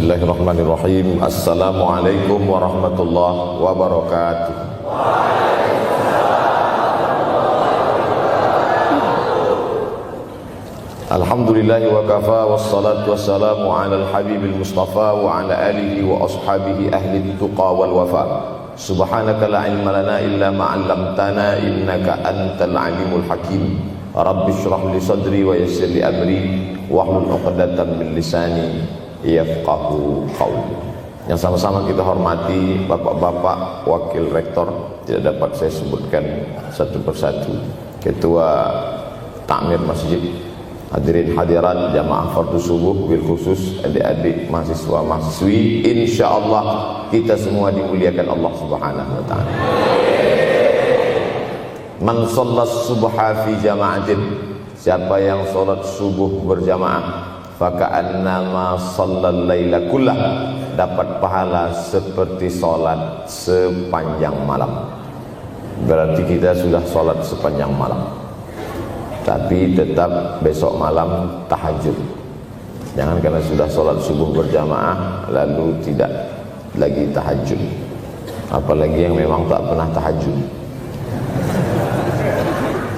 Bismillahirrahmanirrahim. Assalamualaikum warahmatullahi wabarakatuh. Alhamdulillahi wa kafa, wassalatu wassalamu ala al-habibil mustafa wa ala alihi wa ashabihi ahli tuqa wal wafa. Subhanaka la ilma lana illa ma 'allamtana innaka antal alimul hakim. Rabbi shrah li sadri wa yassir li amri wahlul 'uqdatam min lisani yafqahu qawli. Yang sama-sama kita hormati bapak-bapak wakil rektor, tidak dapat saya sebutkan satu persatu, ketua takmir masjid, hadirin hadirat jamaah fardu subuh, bil khusus adik-adik mahasiswa mahasiswi, insyaallah kita semua dimuliakan Allah Subhanahu wa taala. Man shallas subha fi jama'atin, siapa yang salat subuh berjamaah, faka'annama shallal laila kullah, dapat pahala seperti salat sepanjang malam. Berarti kita sudah salat sepanjang malam, tapi tetap besok malam tahajud. Jangan karena sudah sholat subuh berjamaah lalu tidak lagi tahajud. Apalagi yang memang tak pernah tahajud,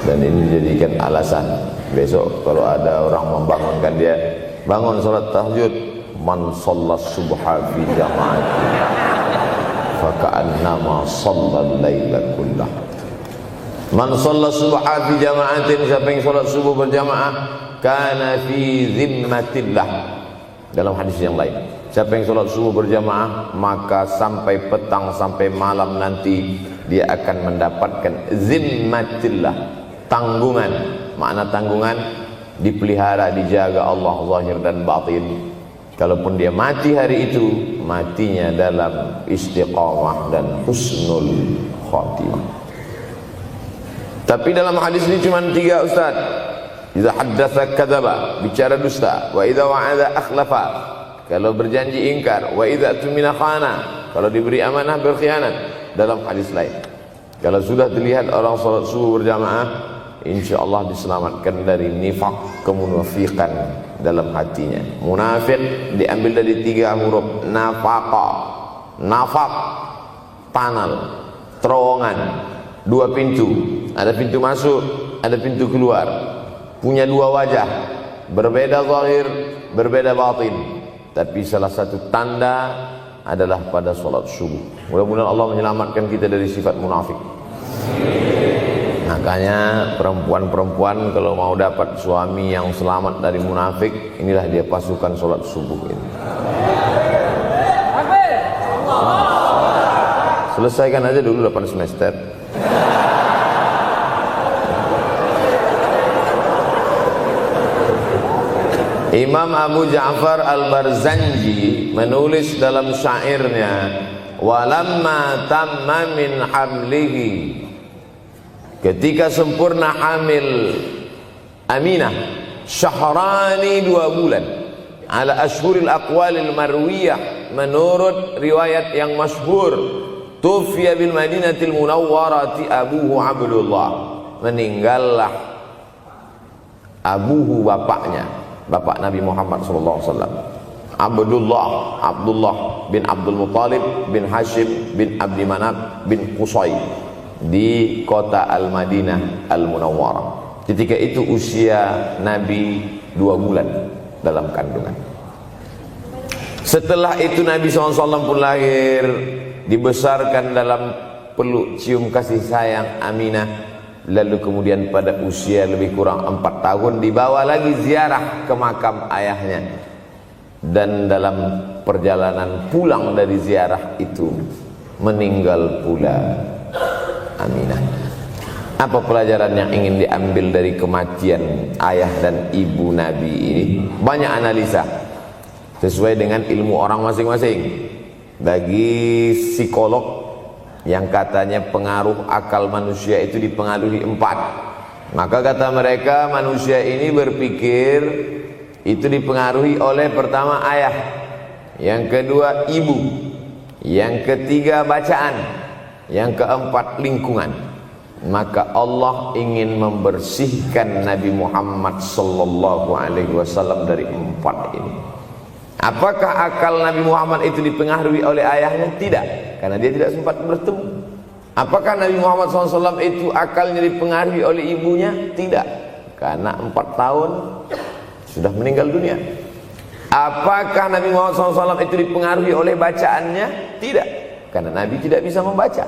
dan ini dijadikan alasan. Besok kalau ada orang membangunkan dia, bangun sholat tahajud, man shallas subha fi jama'atin faka'annama shallal laila kullah. Man shalla subha fi jama'atin, siapa yang salat subuh berjamaah, kana fi zimmatillah. Dalam hadis yang lain, siapa yang salat subuh berjamaah, maka sampai petang sampai malam nanti dia akan mendapatkan zimmatillah, tanggungan. Makna tanggungan, dipelihara, dijaga Allah zahir dan batin. Kalaupun dia mati hari itu, matinya dalam istiqamah dan husnul khatimah. Tapi dalam hadis ini cuma 3 Ustaz. Idza haddatsa kadzaba, bicara dusta, wa idza wa'ada akhlafa, kalau berjanji ingkar, wa idza tumina khana, kalau diberi amanah berkhianat. Dalam hadis lain, kalau sudah dilihat orang salat subuh berjamaah, insyaallah diselamatkan dari nifaq, kemunafikan dalam hatinya. Munafik diambil dari 3 huruf, nafaqa, nafaq, panal, terowongan, 2 pintu, ada pintu masuk, ada pintu keluar, punya 2 wajah, berbeda zahir, berbeda batin. Tapi salah satu tanda adalah pada salat subuh. Mudah-mudahan Allah menyelamatkan kita dari sifat munafik. Makanya perempuan-perempuan kalau mau dapat suami yang selamat dari munafik, inilah dia pasukan salat subuh ini. Selesaikan aja dulu 8 semester. Imam Abu Ja'far Al-Barzanji menulis dalam syairnya, walamma tamma min hamlihi, ketika sempurna hamil Aminah, syahrani 2 bulan, ala ashhuril aqwalil marwiyah, menurut riwayat yang masyhur, tufiya bil madinatil munawwarati abuhu Abdullah, meninggallah abuhu, bapaknya, bapak Nabi Muhammad SAW, Abdullah bin Abdul Muttalib bin Hashim bin Abdi Manaf bin Qusay, di kota Al-Madinah Al-Munawwarah. Ketika itu usia Nabi 2 bulan dalam kandungan. Setelah itu Nabi SAW pun lahir, dibesarkan dalam peluk cium kasih sayang Aminah. Lalu kemudian pada usia lebih kurang 4 tahun dibawa lagi ziarah ke makam ayahnya. Dan dalam perjalanan pulang dari ziarah itu meninggal pula Aminah. Apa pelajaran yang ingin diambil dari kematian ayah dan ibu Nabi ini? Banyak analisa sesuai dengan ilmu orang masing-masing. Bagi psikolog yang katanya pengaruh akal manusia itu dipengaruhi 4, maka kata mereka manusia ini berpikir itu dipengaruhi oleh pertama ayah, yang kedua ibu, yang ketiga bacaan, yang keempat lingkungan. Maka Allah ingin membersihkan Nabi Muhammad sallallahu alaihi wasallam dari 4 ini. Apakah akal Nabi Muhammad itu dipengaruhi oleh ayahnya? Tidak, karena dia tidak sempat bertemu. Apakah Nabi Muhammad SAW itu akalnya dipengaruhi oleh ibunya? Tidak, karena 4 tahun sudah meninggal dunia. Apakah Nabi Muhammad SAW itu dipengaruhi oleh bacaannya? Tidak, karena Nabi tidak bisa membaca.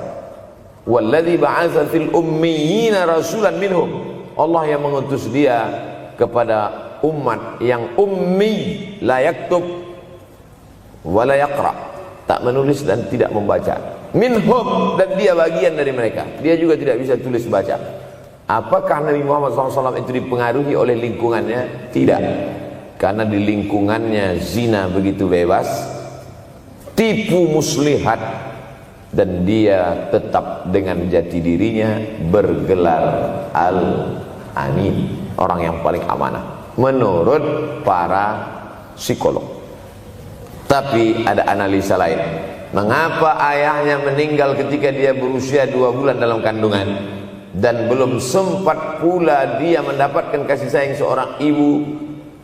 Walladzi ba'atsa fil ummiyina rasulan minhum. Allah yang mengutus dia kepada umat yang ummi, la yaktub wa la yaqra, tak menulis dan tidak membaca. Minhum, dan dia bagian dari mereka, dia juga tidak bisa tulis baca. Apakah Nabi Muhammad SAW itu dipengaruhi oleh lingkungannya? Tidak, karena di lingkungannya zina begitu bebas, tipu muslihat, dan dia tetap dengan jati dirinya bergelar Al-Amin, orang yang paling amanah menurut para psikolog. Tapi ada analisa lain. Mengapa ayahnya meninggal ketika dia berusia 2 bulan dalam kandungan, dan belum sempat pula dia mendapatkan kasih sayang seorang ibu?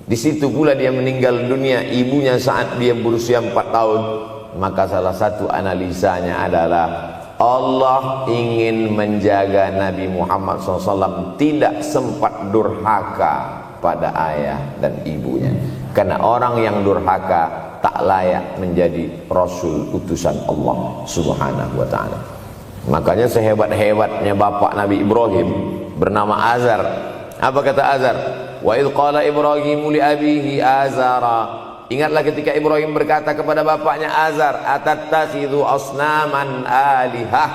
Di situ pula dia meninggal dunia, ibunya saat dia berusia 4 tahun. Maka salah satu analisanya adalah Allah ingin menjaga Nabi Muhammad SAW tidak sempat durhaka pada ayah dan ibunya, karena orang yang durhaka tak layak menjadi Rasul utusan Allah Subhanahu wa ta'ala. Makanya sehebat-hebatnya bapak Nabi Ibrahim bernama Azar. Apa kata Azar? Wa idh qala Ibrahimu li abihi Azara. Ingatlah ketika Ibrahim berkata kepada bapaknya Azar, atattakhidhu asnaman alihah.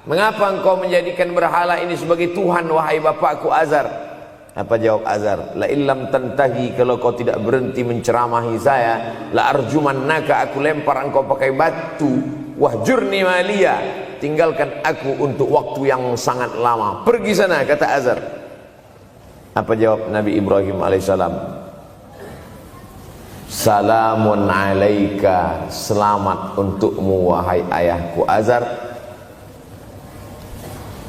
Mengapa engkau menjadikan berhala ini sebagai Tuhan, wahai bapakku Azar? Apa jawab Azar? La illam tantahi, kalau kau tidak berhenti menceramahi saya, la arjumannaka, aku lempar engkau pakai batu. Wahjurni maliya, tinggalkan aku untuk waktu yang sangat lama. Pergi sana, kata Azar. Apa jawab Nabi Ibrahim alaihissalam? Salamun alaika, selamat untukmu wahai ayahku Azar.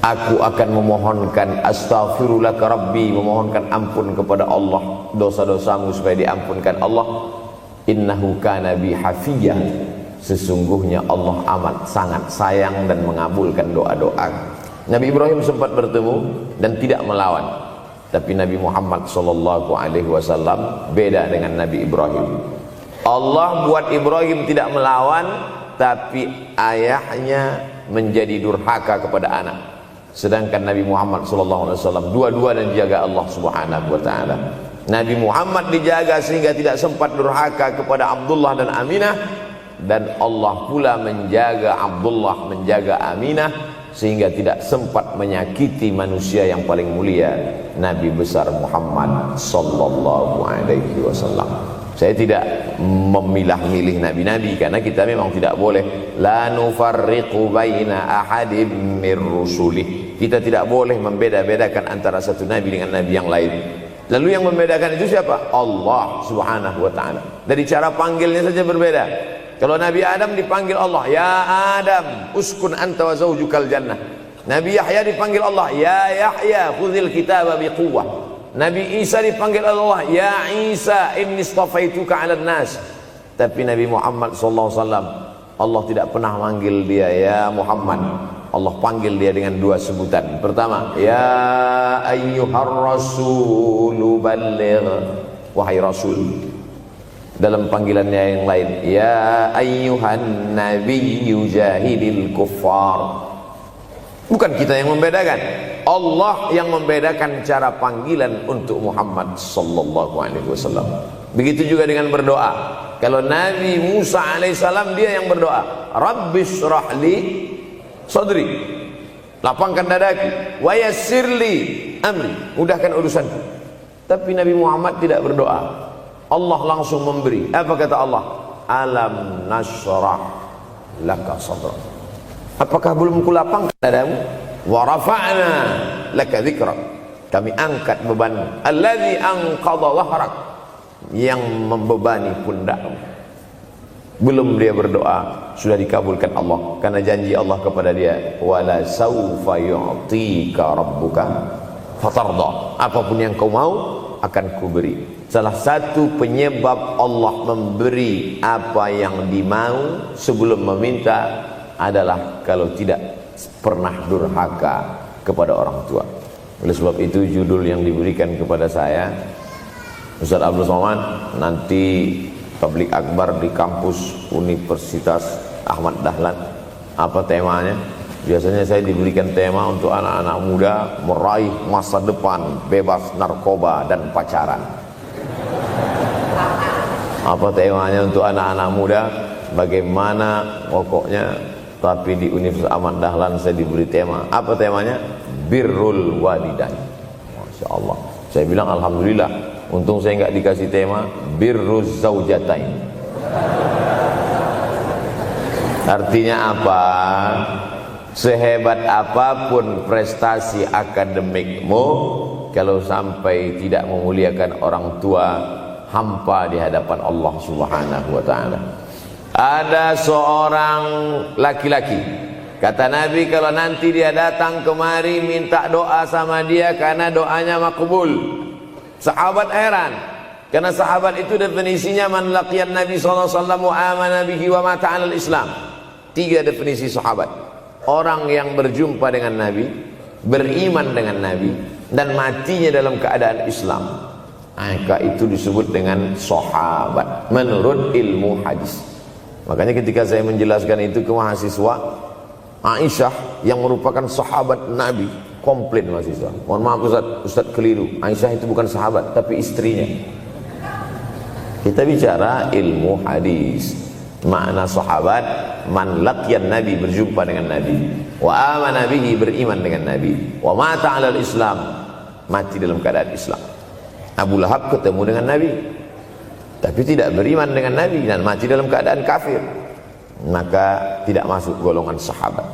Aku akan memohonkan astaghfirulaka rabbi, memohonkan ampun kepada Allah dosa-dosamu supaya diampunkan Allah. Innahu kana bi hafiyya, sesungguhnya Allah amat sangat sayang dan mengabulkan doa-doa. Nabi Ibrahim sempat bertemu dan tidak melawan. Tapi Nabi Muhammad SAW beda dengan Nabi Ibrahim. Allah buat Ibrahim tidak melawan, tapi ayahnya menjadi durhaka kepada anak. Sedangkan Nabi Muhammad SAW dua-dua dan dijaga Allah Subhanahu wa ta'ala. Nabi Muhammad dijaga sehingga tidak sempat durhaka kepada Abdullah dan Aminah, dan Allah pula menjaga Abdullah, menjaga Aminah, sehingga tidak sempat menyakiti manusia yang paling mulia, Nabi besar Muhammad sallallahu alaihi wasallam. Saya tidak memilah-milih nabi-nabi, karena kita memang tidak boleh la nufarriqu baina ahadim mir rusulih. Kita tidak boleh membeda-bedakan antara satu nabi dengan nabi yang lain. Lalu yang membedakan itu siapa? Allah Subhanahu wa ta'ala. Dari cara panggilnya saja berbeda. Kalau Nabi Adam dipanggil Allah, ya Adam uskun anta wa zawjukal jannah. Nabi Yahya dipanggil Allah, ya Yahya khudhil kitaba biquwwah. Nabi Isa dipanggil Allah, ya Isa inni istafaituka 'alan nas. Tapi Nabi Muhammad sallallahu alaihi wasallam, Allah tidak pernah manggil dia ya Muhammad. Allah panggil dia dengan 2 sebutan. Pertama, ya ayyuhar rasulu balligh, wahai rasul. Dalam panggilannya yang lain, ya ayyuhan nabiyyu jahidil kuffar. Bukan kita yang membedakan, Allah yang membedakan cara panggilan untuk Muhammad sallallahu alaihi wasallam. Begitu juga dengan berdoa. Kalau Nabi Musa alaihissalam, dia yang berdoa, Rabbis shrahli sadri, lapangkan dadaku, wa yassirli amri, mudahkan urusanku. Tapi Nabi Muhammad tidak berdoa, Allah langsung memberi. Apa kata Allah? Alam nashrah laka sadrak. Apakah belum kulapangkan dadamu? Wa rafa'na laka dzikrak, kami angkat beban. Alladzi anqadha dhahrak, yang membebani pundakmu. Belum dia berdoa, sudah dikabulkan Allah, karena janji Allah kepada dia, wala saufa yu'tika rabbuka fatarda. Apapun yang kau mau, akan kuberi. Salah satu penyebab Allah memberi apa yang dimau sebelum meminta adalah kalau tidak pernah durhaka kepada orang tua. Oleh sebab itu judul yang diberikan kepada saya, Ustaz Abdul Somad, nanti tablik akbar di kampus Universitas Ahmad Dahlan. Apa temanya? Biasanya saya diberikan tema untuk anak-anak muda meraih masa depan bebas narkoba dan pacaran. Apa temanya untuk anak-anak muda? Bagaimana pokoknya. Tapi di Universitas Ahmad Dahlan saya diberi tema. Apa temanya? Birrul walidain. Masya Allah. Saya bilang alhamdulillah. Untung saya nggak dikasih tema birruz zaujatain. Artinya apa? Sehebat apapun prestasi akademikmu, kalau sampai tidak memuliakan orang tua, hampa di hadapan Allah Subhanahu wa ta'ala. Ada seorang laki-laki, kata Nabi, kalau nanti dia datang kemari minta doa sama dia karena doanya makbul. Sahabat heran, karena sahabat itu definisinya man laqiyan Nabi sallallahu alaihi wasallam wa amana bihi wa mata 'alal Islam. 3 definisi sahabat. Orang yang berjumpa dengan Nabi, beriman dengan Nabi, dan matinya dalam keadaan Islam. Maka itu disebut dengan sahabat menurut ilmu hadis. Makanya ketika saya menjelaskan itu ke mahasiswa, Aisyah yang merupakan sahabat Nabi, komplain mahasiswa. Mohon maaf Ustaz keliru. Aisyah itu bukan sahabat tapi istrinya. Kita bicara ilmu hadis. Makna sahabat man laqiyan Nabi, berjumpa dengan Nabi, wa amana bihi, beriman dengan Nabi, wa mata 'alal Islam, mati dalam keadaan Islam. Abu Lahab ketemu dengan Nabi tapi tidak beriman dengan Nabi dan mati dalam keadaan kafir, maka tidak masuk golongan sahabat.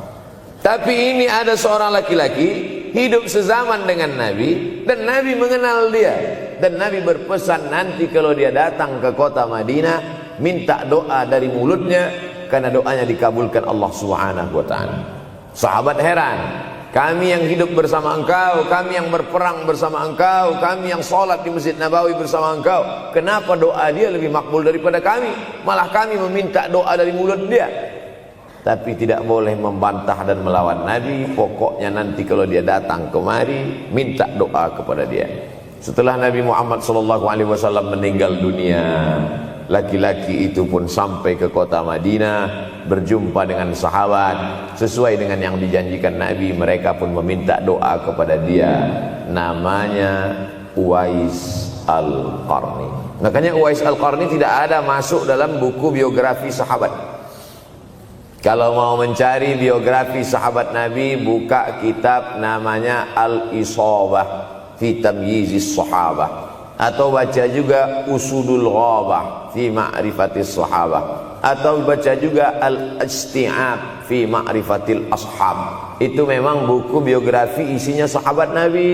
Tapi ini ada seorang laki-laki hidup sezaman dengan Nabi dan Nabi mengenal dia, dan Nabi berpesan nanti kalau dia datang ke kota Madinah minta doa dari mulutnya karena doanya dikabulkan Allah Subhanahu wa ta'ala. Sahabat heran, kami yang hidup bersama engkau, kami yang berperang bersama engkau, kami yang sholat di Masjid Nabawi bersama engkau, kenapa doa dia lebih makbul daripada kami? Malah kami meminta doa dari mulut dia. Tapi tidak boleh membantah dan melawan Nabi. Pokoknya nanti kalau dia datang kemari minta doa kepada dia. Setelah Nabi Muhammad SAW meninggal dunia, laki-laki itu pun sampai ke kota Madinah, berjumpa dengan sahabat. Sesuai dengan yang dijanjikan Nabi, mereka pun meminta doa kepada dia. Namanya Uwais Al-Qarni. Makanya Uwais Al-Qarni tidak ada masuk dalam buku biografi sahabat. Kalau mau mencari biografi sahabat Nabi, buka kitab namanya Al-Isabah fi Tamyizis Sahabah, atau baca juga Usudul Ghabah fi Ma'rifatis Sahabah, atau baca juga Al-Isti'ab fi Ma'rifatil Ashab. Itu memang buku biografi isinya sahabat Nabi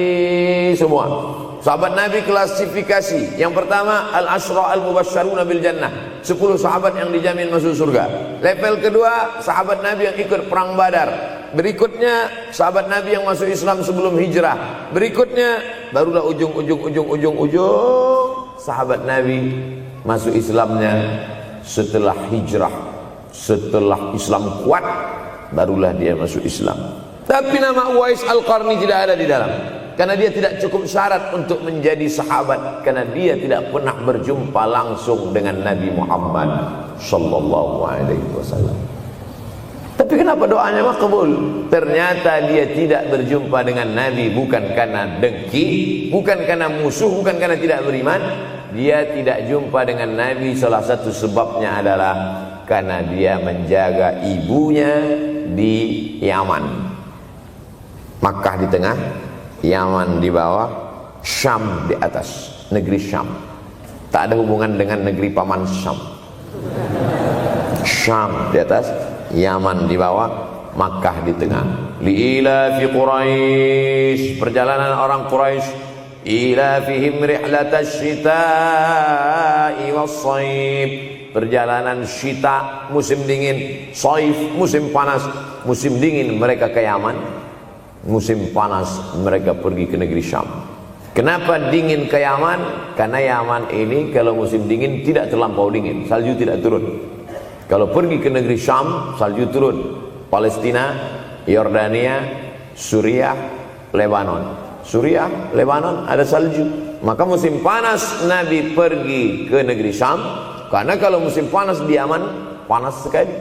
semua. Sahabat Nabi klasifikasi. Yang pertama Al-Ashra Al-Mubasysyaruna bil Jannah, 10 sahabat yang dijamin masuk surga. Level kedua sahabat Nabi yang ikut perang Badar. Berikutnya sahabat Nabi yang masuk Islam sebelum hijrah. Berikutnya barulah ujung sahabat Nabi masuk Islamnya setelah hijrah, setelah Islam kuat, barulah dia masuk Islam. Tapi nama Uwais Al-Qarni tidak ada di dalam, karena dia tidak cukup syarat untuk menjadi sahabat, karena dia tidak pernah berjumpa langsung dengan Nabi Muhammad sallallahu alaihi wasallam. Tapi kenapa doanya makbul? Ternyata dia tidak berjumpa dengan Nabi bukan karena dengki, bukan karena musuh, bukan karena tidak beriman. Dia tidak jumpa dengan Nabi, salah satu sebabnya adalah karena dia menjaga ibunya di Yaman. Makkah di tengah, Yaman di bawah, Syam di atas, negeri Syam. Tak ada hubungan dengan negeri paman Syam. Syam di atas, Yaman di bawah, Makkah di tengah. Liila fi Quraisy, perjalanan orang Quraisy. Ila fihim rihlatash shita'i was-shaib, perjalanan syita musim dingin, shaif musim panas. Musim dingin mereka ke Yaman, musim panas mereka pergi ke negeri Syam. Kenapa dingin ke Yaman? Karena Yaman ini kalau musim dingin tidak terlampau dingin, salju tidak turun. Kalau pergi ke negeri Syam, salju turun. Palestina, Yordania, Suriah, Lebanon. Suriah, Lebanon ada salju. Maka musim panas Nabi pergi ke negeri Syam, karena kalau musim panas di Yaman panas sekali.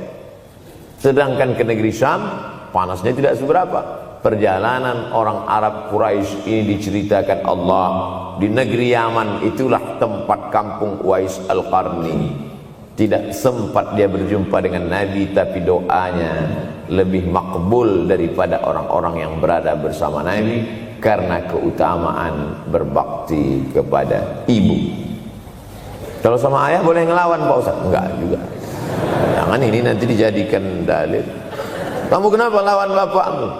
Sedangkan ke negeri Syam panasnya tidak seberapa. Perjalanan orang Arab Quraisy ini diceritakan Allah, di negeri Yaman itulah tempat kampung Uwais Al-Qarni. Tidak sempat dia berjumpa dengan Nabi, tapi doanya lebih makbul daripada orang-orang yang berada bersama Nabi, karena keutamaan berbakti kepada ibu. Kalau sama ayah boleh ngelawan Pak Ustaz? Enggak juga. Jangan ini nanti dijadikan dalil. Kamu kenapa lawan bapakmu?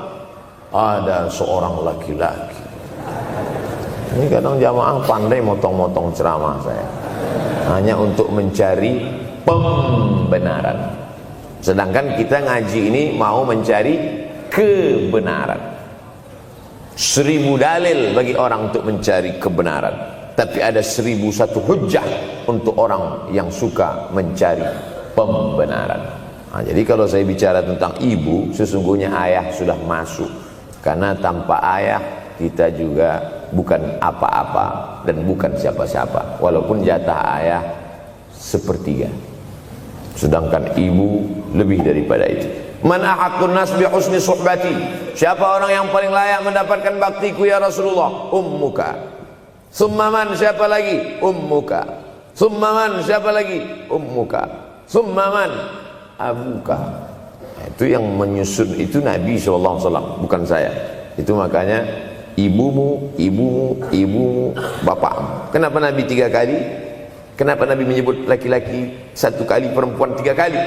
Ada seorang laki-laki. Ini kadang jamaah pandai motong-motong ceramah saya, hanya untuk mencari pembenaran. Sedangkan kita ngaji ini mau mencari kebenaran. 1000 dalil bagi orang untuk mencari kebenaran, tapi ada 1001 hujjah untuk orang yang suka mencari pembenaran. Nah, jadi kalau saya bicara tentang ibu, sesungguhnya ayah sudah masuk. Karena tanpa ayah kita juga bukan apa-apa dan bukan siapa-siapa. Walaupun jatah ayah sepertiga, sedangkan ibu lebih daripada itu. Man ahaqqun nas bi husni suhbati. Siapa orang yang paling layak mendapatkan baktiku ya Rasulullah? Ummuka. Summa man, siapa lagi? Ummuka. Summa man, siapa lagi? Ummuka. Summa man, abuka. Itu yang menyusun itu Nabi SAW, bukan saya. Itu makanya ibumu, ibumu, ibumu, bapakmu. Kenapa Nabi 3 kali? Kenapa Nabi menyebut laki-laki 1 kali, perempuan 3 kali?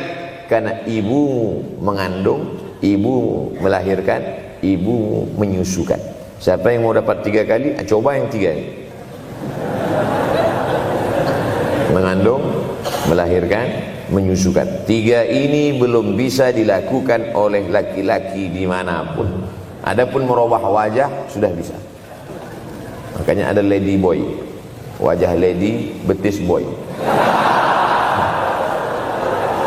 Karena ibumu mengandung, ibumu melahirkan, ibumu menyusukan. Siapa yang mau dapat 3 kali? Coba yang 3 ini. Mengandung, melahirkan, menyusukan. 3 ini belum bisa dilakukan oleh laki-laki dimanapun. Adapun merubah wajah sudah bisa. Makanya ada lady boy, wajah lady, betis boy.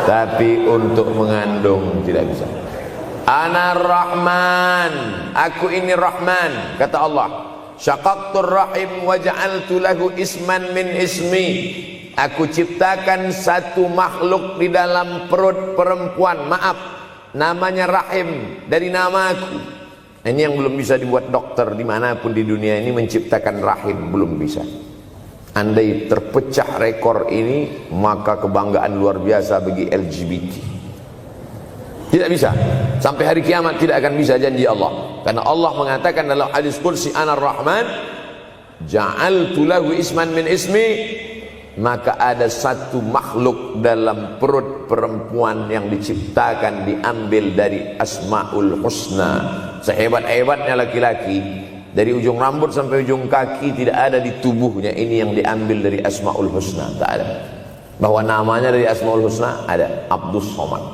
Tapi untuk mengandung tidak bisa. Ana Rahman, aku ini Rahman, kata Allah. Syaqaqtur rahim wa ja'altu lahu isman min ismi. Aku ciptakan satu makhluk di dalam perut perempuan, maaf, namanya rahim, dari namaku. Ini yang belum bisa dibuat dokter dimanapun di dunia ini, menciptakan rahim, belum bisa. Andai terpecah rekor ini, maka kebanggaan luar biasa bagi LGBT. Tidak bisa, sampai hari kiamat tidak akan bisa, janji Allah. Karena Allah mengatakan dalam hadis qudsi, Ana Rahman ja'altu lahu isman min ismi. Maka ada satu makhluk dalam perut perempuan yang diciptakan, diambil dari Asmaul Husna. Sehebat-hebatnya laki-laki, dari ujung rambut sampai ujung kaki tidak ada di tubuhnya ini yang diambil dari Asmaul Husna, tak ada. Bahwa namanya dari Asmaul Husna ada, Abdus Somad.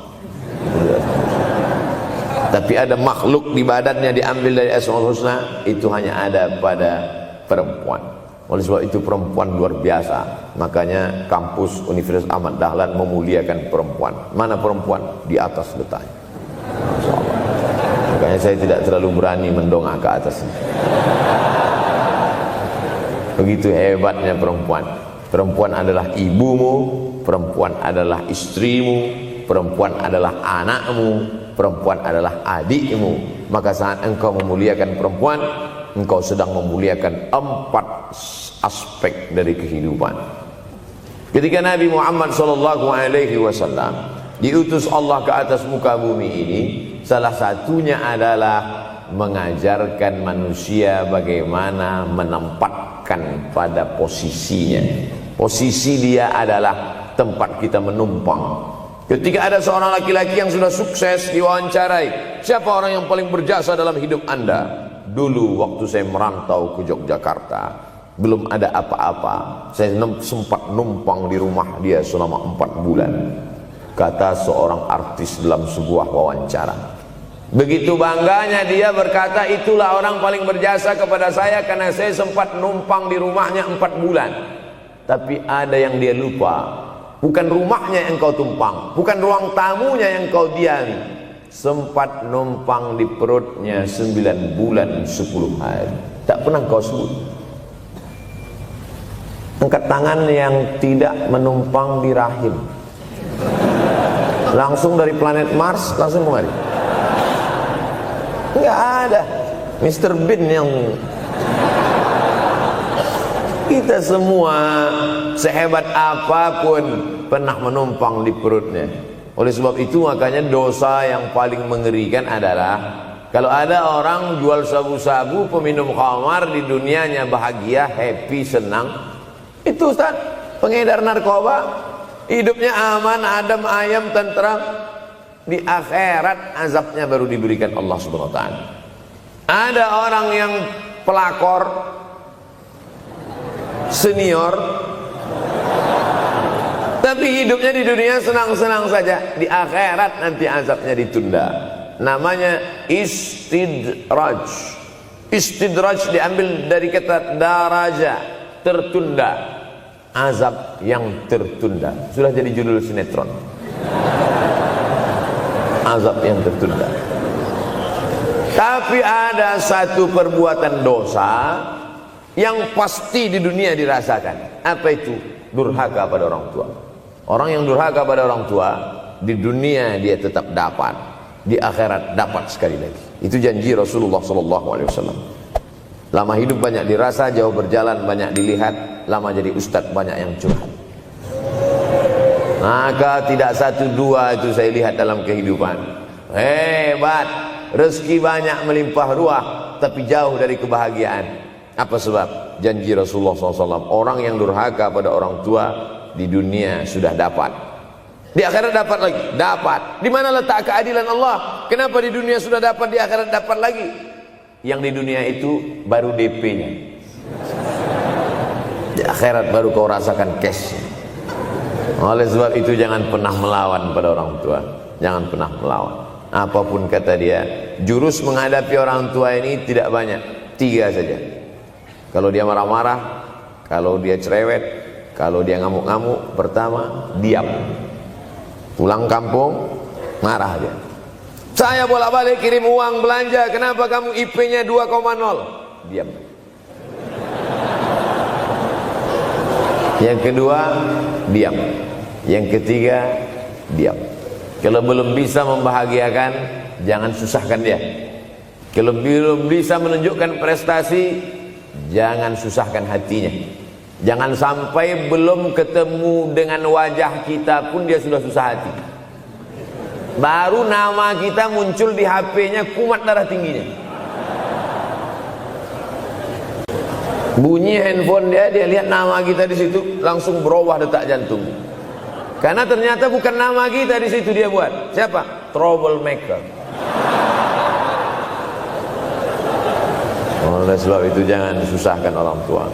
Tapi ada makhluk di badannya diambil dari Asmaul Husna, itu hanya ada pada perempuan. Oleh sebab itu perempuan luar biasa. Makanya kampus Universitas Ahmad Dahlan memuliakan perempuan. Mana perempuan? Di atas letaknya. Makanya saya tidak terlalu berani mendongak ke atas. Begitu hebatnya perempuan. Perempuan adalah ibumu, perempuan adalah istrimu, perempuan adalah anakmu, perempuan adalah adikmu. Maka saat engkau memuliakan perempuan, engkau sedang memuliakan 4 aspek dari kehidupan. Ketika Nabi Muhammad SAW diutus Allah ke atas muka bumi ini, salah satunya adalah mengajarkan manusia bagaimana menempatkan pada posisinya. Posisi dia adalah tempat kita menumpang. Ketika ada seorang laki-laki yang sudah sukses diwawancarai, siapa orang yang paling berjasa dalam hidup Anda? Dulu waktu saya merantau ke Yogyakarta, belum ada apa-apa, saya sempat numpang di rumah dia selama 4 bulan. Kata seorang artis dalam sebuah wawancara, Begitu bangganya dia berkata, itulah orang paling berjasa kepada saya karena saya sempat numpang di rumahnya 4 bulan. Tapi ada yang dia lupa, bukan rumahnya yang kau tumpang, bukan ruang tamunya yang kau diami, sempat numpang di perutnya 9 bulan 10 hari. Tak pernah kau sebut. Angkat tangan yang tidak menumpang di rahim, langsung dari planet Mars langsung kemari. Enggak ada. Mr. Bean yang kita semua sehebat apapun pernah menumpang di perutnya. Oleh sebab itu makanya dosa yang paling mengerikan adalah kalau ada orang jual sabu-sabu, peminum khamar, di dunianya bahagia, happy, senang. Itu Ustaz, pengedar narkoba, hidupnya aman, adem, ayam, tentram. Di akhirat azabnya baru diberikan Allah Subhanahu wa taala. Ada orang yang pelakor senior tapi hidupnya di dunia senang-senang saja, di akhirat nanti azabnya ditunda. Namanya istidraj. Istidraj diambil dari kata daraja, tertunda. Azab yang tertunda. Sudah jadi judul sinetron. Azab yang tertunda. Tapi ada satu perbuatan dosa yang pasti di dunia dirasakan. Apa itu? Durhaka pada orang tua. Orang yang durhaka pada orang tua, di dunia dia tetap dapat, di akhirat dapat sekali lagi. Itu janji Rasulullah SAW. Lama hidup banyak dirasa, jauh berjalan banyak dilihat, lama jadi ustadz banyak yang curhat. Maka tidak 1 2 itu saya lihat dalam kehidupan. Hebat, rezeki banyak melimpah ruah, tapi jauh dari kebahagiaan. Apa sebab? Janji Rasulullah SAW. Orang yang durhaka pada orang tua di dunia sudah dapat, di akhirat dapat lagi. Dapat. Di mana letak keadilan Allah? Kenapa di dunia sudah dapat, di akhirat dapat lagi? Yang di dunia itu baru DP-nya, di akhirat baru kau rasakan cash. Oleh sebab itu jangan pernah melawan pada orang tua. Jangan pernah melawan. Apapun kata dia, jurus menghadapi orang tua ini tidak banyak, 3 saja. Kalau dia marah-marah, kalau dia cerewet, kalau dia ngamuk-ngamuk, pertama diam. Pulang kampung marah dia. Saya bolak-balik kirim uang belanja, kenapa kamu IP-nya 2,0? Diam. Yang kedua, diam. Yang ketiga, diam. Kalau belum bisa membahagiakan, jangan susahkan dia. Kalau belum bisa menunjukkan prestasi, jangan susahkan hatinya. Jangan sampai belum ketemu dengan wajah kita pun dia sudah susah hati. Baru nama kita muncul di HP-nya, kumat darah tingginya. Bunyi handphone dia lihat nama kita di situ, langsung berubah detak jantung. Karena ternyata bukan nama kita di situ dia buat. Siapa? Troublemaker. Oleh sebab itu jangan susahkan orang tua.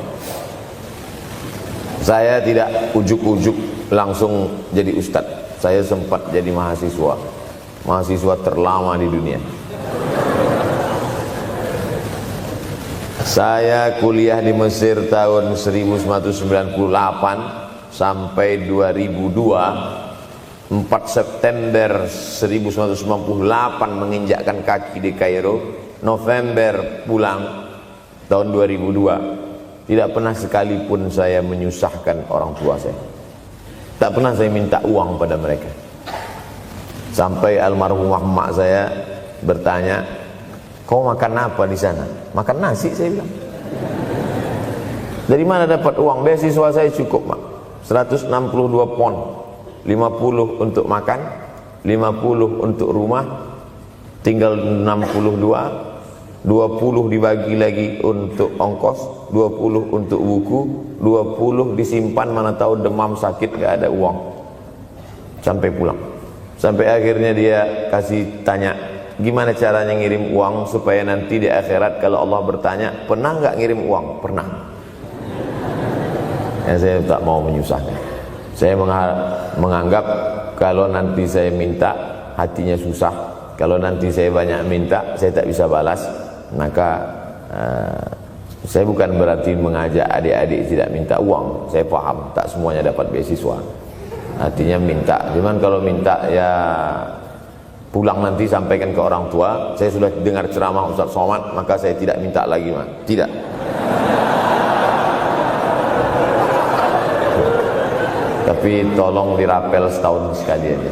Saya tidak ujuk-ujuk langsung jadi ustadz. Saya sempat jadi mahasiswa terlama di dunia. Saya kuliah di Mesir tahun 1998 sampai 2002. 4 September 1998 menginjakkan kaki di Kairo. November pulang tahun 2002. Tidak pernah sekalipun saya menyusahkan orang tua saya. Tak pernah saya minta uang pada mereka. Sampai almarhumah emak saya bertanya, kau makan apa di sana? Makan nasi, saya bilang. Dari mana dapat uang? Beasiswa saya cukup, Mak. 162 pon. 50 untuk makan, 50 untuk rumah, tinggal 62. 20 dibagi lagi untuk ongkos, 20 untuk buku, 20 disimpan, mana tahu demam sakit gak ada uang. Sampai pulang. Sampai akhirnya dia kasih tanya, gimana caranya ngirim uang supaya nanti di akhirat kalau Allah bertanya, pernah gak ngirim uang? Pernah. Ya, saya tak mau menyusahkan. Saya menganggap kalau nanti saya minta hatinya susah, kalau nanti saya banyak minta, saya tak bisa balas, maka saya bukan berarti mengajak adik-adik tidak minta uang. Saya paham, tak semuanya dapat beasiswa. Artinya minta, cuman kalau minta ya pulang nanti sampaikan ke orang tua, saya sudah dengar ceramah Ustaz Somad, maka saya tidak minta lagi, man. Tidak. Tapi tolong dirapel setahun sekali aja.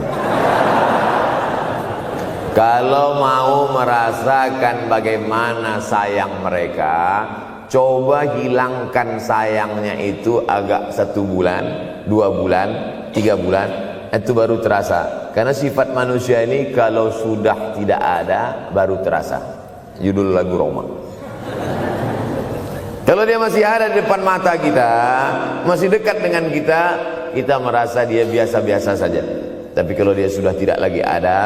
Kalau mau merasakan bagaimana sayang mereka, coba hilangkan sayangnya itu agak 1 bulan, 2 bulan, 3 bulan, itu baru terasa. Karena sifat manusia ini kalau sudah tidak ada baru terasa. Judul lagu Roma. Kalau dia masih ada di depan mata kita, masih dekat dengan kita, kita merasa dia biasa-biasa saja. Tapi kalau dia sudah tidak lagi ada,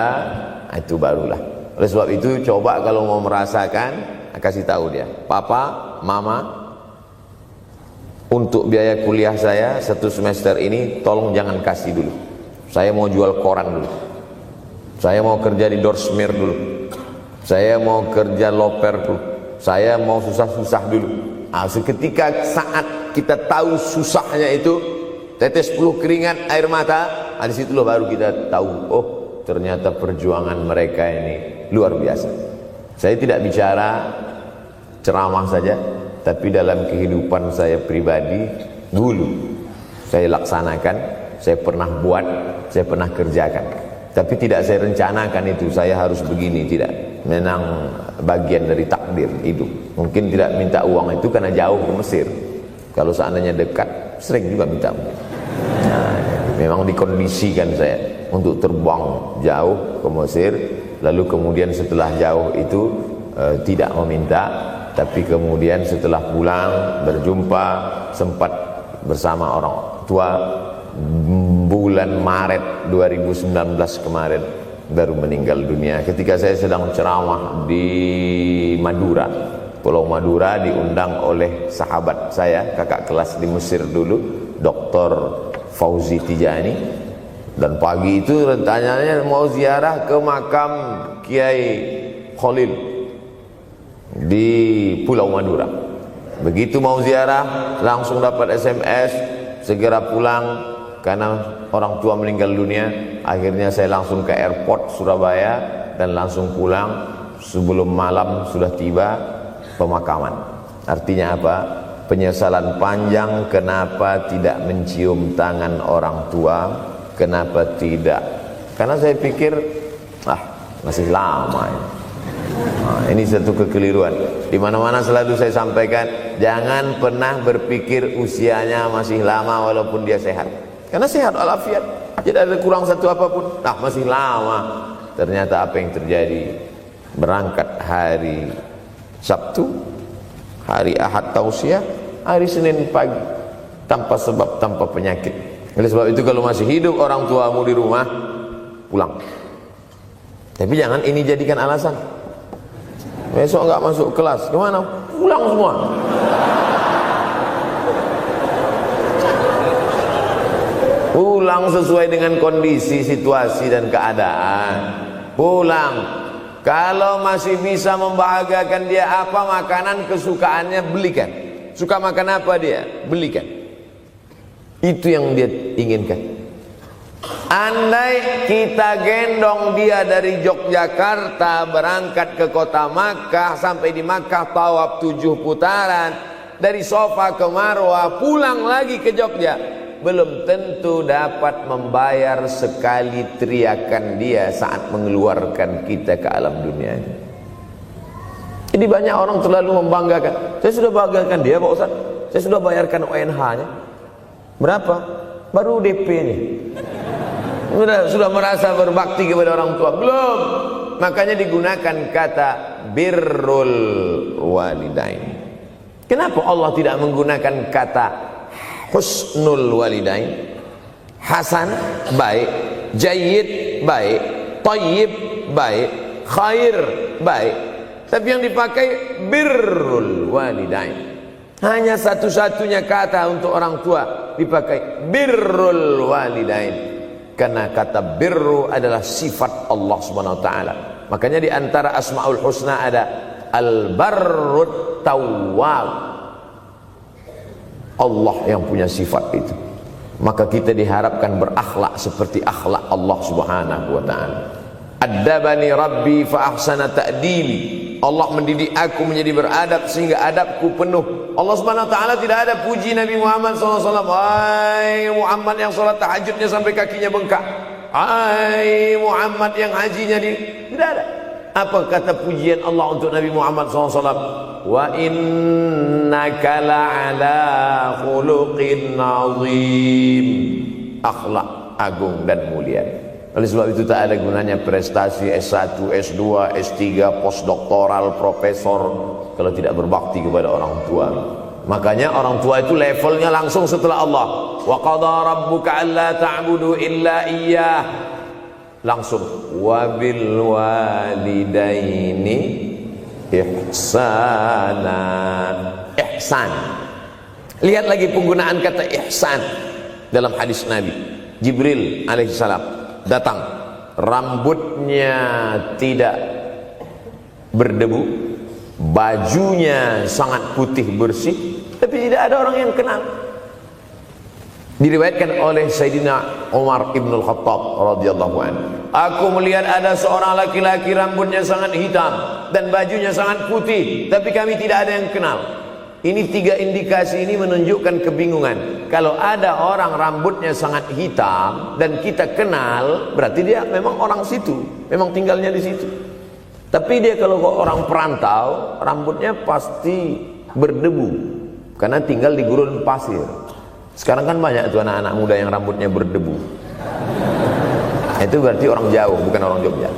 itu barulah. Oleh sebab itu coba kalau mau merasakan, kasih tahu dia, papa, mama, untuk biaya kuliah saya 1 semester ini tolong jangan kasih dulu. Saya mau jual koran dulu, saya mau kerja di Dorsmir dulu, saya mau kerja loper dulu, saya mau susah-susah dulu. Seketika saat kita tahu susahnya itu, tetes peluh keringat, air mata, di situ loh baru kita tahu, oh ternyata perjuangan mereka ini luar biasa. Saya tidak bicara ceramah saja, tapi dalam kehidupan saya pribadi dulu saya laksanakan, saya pernah buat, saya pernah kerjakan. Tapi tidak saya rencanakan itu, saya harus begini, tidak. Memang bagian dari takdir hidup. Mungkin tidak minta uang itu karena jauh ke Mesir. Kalau seandainya dekat, sering juga minta. Nah, memang dikondisikan saya untuk terbang jauh ke Mesir, lalu kemudian setelah jauh itu tidak meminta, tapi kemudian setelah pulang berjumpa, sempat bersama orang tua. Bulan Maret 2019 kemarin baru meninggal dunia ketika saya sedang ceramah di Madura, Pulau Madura, diundang oleh sahabat saya, kakak kelas di Mesir dulu, Dr. Fauzi Tijani. Dan pagi itu rencananya mau ziarah ke makam Kiai Khalil di Pulau Madura. Begitu mau ziarah langsung dapat SMS segera pulang karena orang tua meninggal dunia. Akhirnya saya langsung ke airport Surabaya dan langsung pulang. Sebelum malam sudah tiba pemakaman. Artinya apa? Penyesalan panjang, kenapa tidak mencium tangan orang tua, kenapa tidak? Karena saya pikir masih lama ini. Nah, ini satu kekeliruan. Di mana-mana selalu saya sampaikan, jangan pernah berpikir usianya masih lama walaupun dia sehat. Karena sehat walafiat, tidak ada kurang satu apapun. Masih lama. Ternyata apa yang terjadi? Berangkat hari Sabtu, hari Ahad tausiah, hari Senin pagi, tanpa sebab, tanpa penyakit. Oleh sebab itu kalau masih hidup orang tuamu di rumah, pulang. Tapi jangan ini jadikan alasan. Besok nggak masuk kelas, kemana? Pulang semua. Pulang sesuai dengan kondisi, situasi dan keadaan. Pulang. Kalau masih bisa membahagiakan dia apa makanan kesukaannya, belikan. Suka makan apa dia? Belikan. Itu yang dia inginkan. Andai kita gendong dia dari Yogyakarta berangkat ke kota Makkah, sampai di Makkah tawaf 7 putaran, dari Safa ke Marwah, pulang lagi ke Jogja, belum tentu dapat membayar sekali teriakan dia saat mengeluarkan kita ke alam dunia ini. Jadi banyak orang terlalu membanggakan. Saya sudah banggakan dia Pak Ustaz, saya sudah bayarkan ONH-nya. Berapa? Baru DP-nya. Sudah merasa berbakti kepada orang tua? Belum. Makanya digunakan kata birrul walidain. Kenapa Allah tidak menggunakan kata husnul walidain? Hasan baik, jayyid baik, thayyib baik, khair baik. Tapi yang dipakai birrul walidain. Hanya satu-satunya kata untuk orang tua dipakai birrul walidain. Karena kata birru adalah sifat Allah Subhanahu wa taala. Makanya di antara Asmaul Husna ada Al-Barrut Tawwab. Allah yang punya sifat itu. Maka kita diharapkan berakhlak seperti akhlak Allah Subhanahu wa taala. Addabani Rabbi fa ahsana ta'dibi. Allah mendidik aku menjadi beradab sehingga adabku penuh. Allah Subhanahu wa taala tidak ada puji Nabi Muhammad SAW. Hai Muhammad yang salat tahajudnya sampai kakinya bengkak. Hai Muhammad yang hajinya tidak ada. Apa kata pujian Allah untuk Nabi Muhammad SAW? Wa innaka la'ala khuluqin azim. Akhlak agung dan mulia. Oleh sebab itu tak ada gunanya prestasi S1, S2, S3, postdoktoral, profesor kalau tidak berbakti kepada orang tua. Makanya orang tua itu levelnya langsung setelah Allah. Wa qadha rabbuka alla ta'budu illa iyyah. Langsung wa bil walidaini ihsana. Ihsan. Lihat lagi penggunaan kata ihsan dalam hadis Nabi. Jibril alaihissalam datang, rambutnya tidak berdebu, bajunya sangat putih bersih, tapi tidak ada orang yang kenal. Diriwayatkan oleh Sayyidina Umar ibn al-Khattab radhiyallahu anhu, aku melihat ada seorang laki-laki rambutnya sangat hitam dan bajunya sangat putih, tapi kami tidak ada yang kenal. Ini tiga indikasi ini menunjukkan kebingungan. Kalau ada orang rambutnya sangat hitam dan kita kenal, berarti dia memang orang situ, memang tinggalnya di situ. Tapi dia kalau orang perantau, rambutnya pasti berdebu karena tinggal di gurun pasir. Sekarang kan banyak tuh anak-anak muda yang rambutnya berdebu. Itu berarti orang jauh, bukan orang Jogja.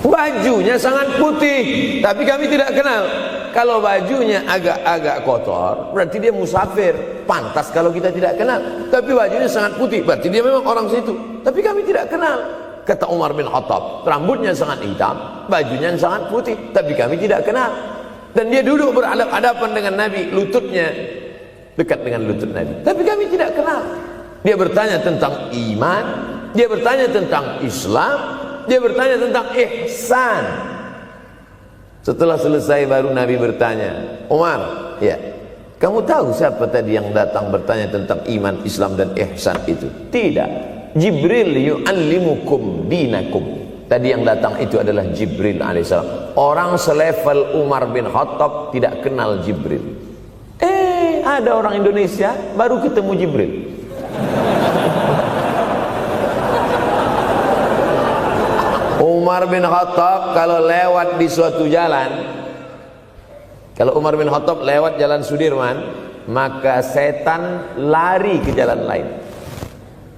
Bajunya sangat putih, tapi kami tidak kenal. Kalau bajunya agak-agak kotor, berarti dia musafir. Pantas kalau kita tidak kenal. Tapi bajunya sangat putih, berarti dia memang orang situ. Tapi kami tidak kenal. Kata Umar bin Khattab, rambutnya sangat hitam, bajunya sangat putih, tapi kami tidak kenal. Dan dia duduk berhadapan dengan Nabi, lututnya dekat dengan lutut Nabi, tapi kami tidak kenal. Dia bertanya tentang iman, dia bertanya tentang Islam, dia bertanya tentang ihsan. Setelah selesai baru Nabi bertanya, Umar, ya, kamu tahu siapa tadi yang datang bertanya tentang iman, Islam dan ihsan itu? Tidak. Jibril yu'allimukum dinakum. Tadi yang datang itu adalah Jibril alaihissalam. Orang selevel Umar bin Khattab tidak kenal Jibril. Ada orang Indonesia baru ketemu Jibril. Umar bin Khattab kalau lewat di suatu jalan, kalau Umar bin Khattab lewat jalan Sudirman, maka setan lari ke jalan lain.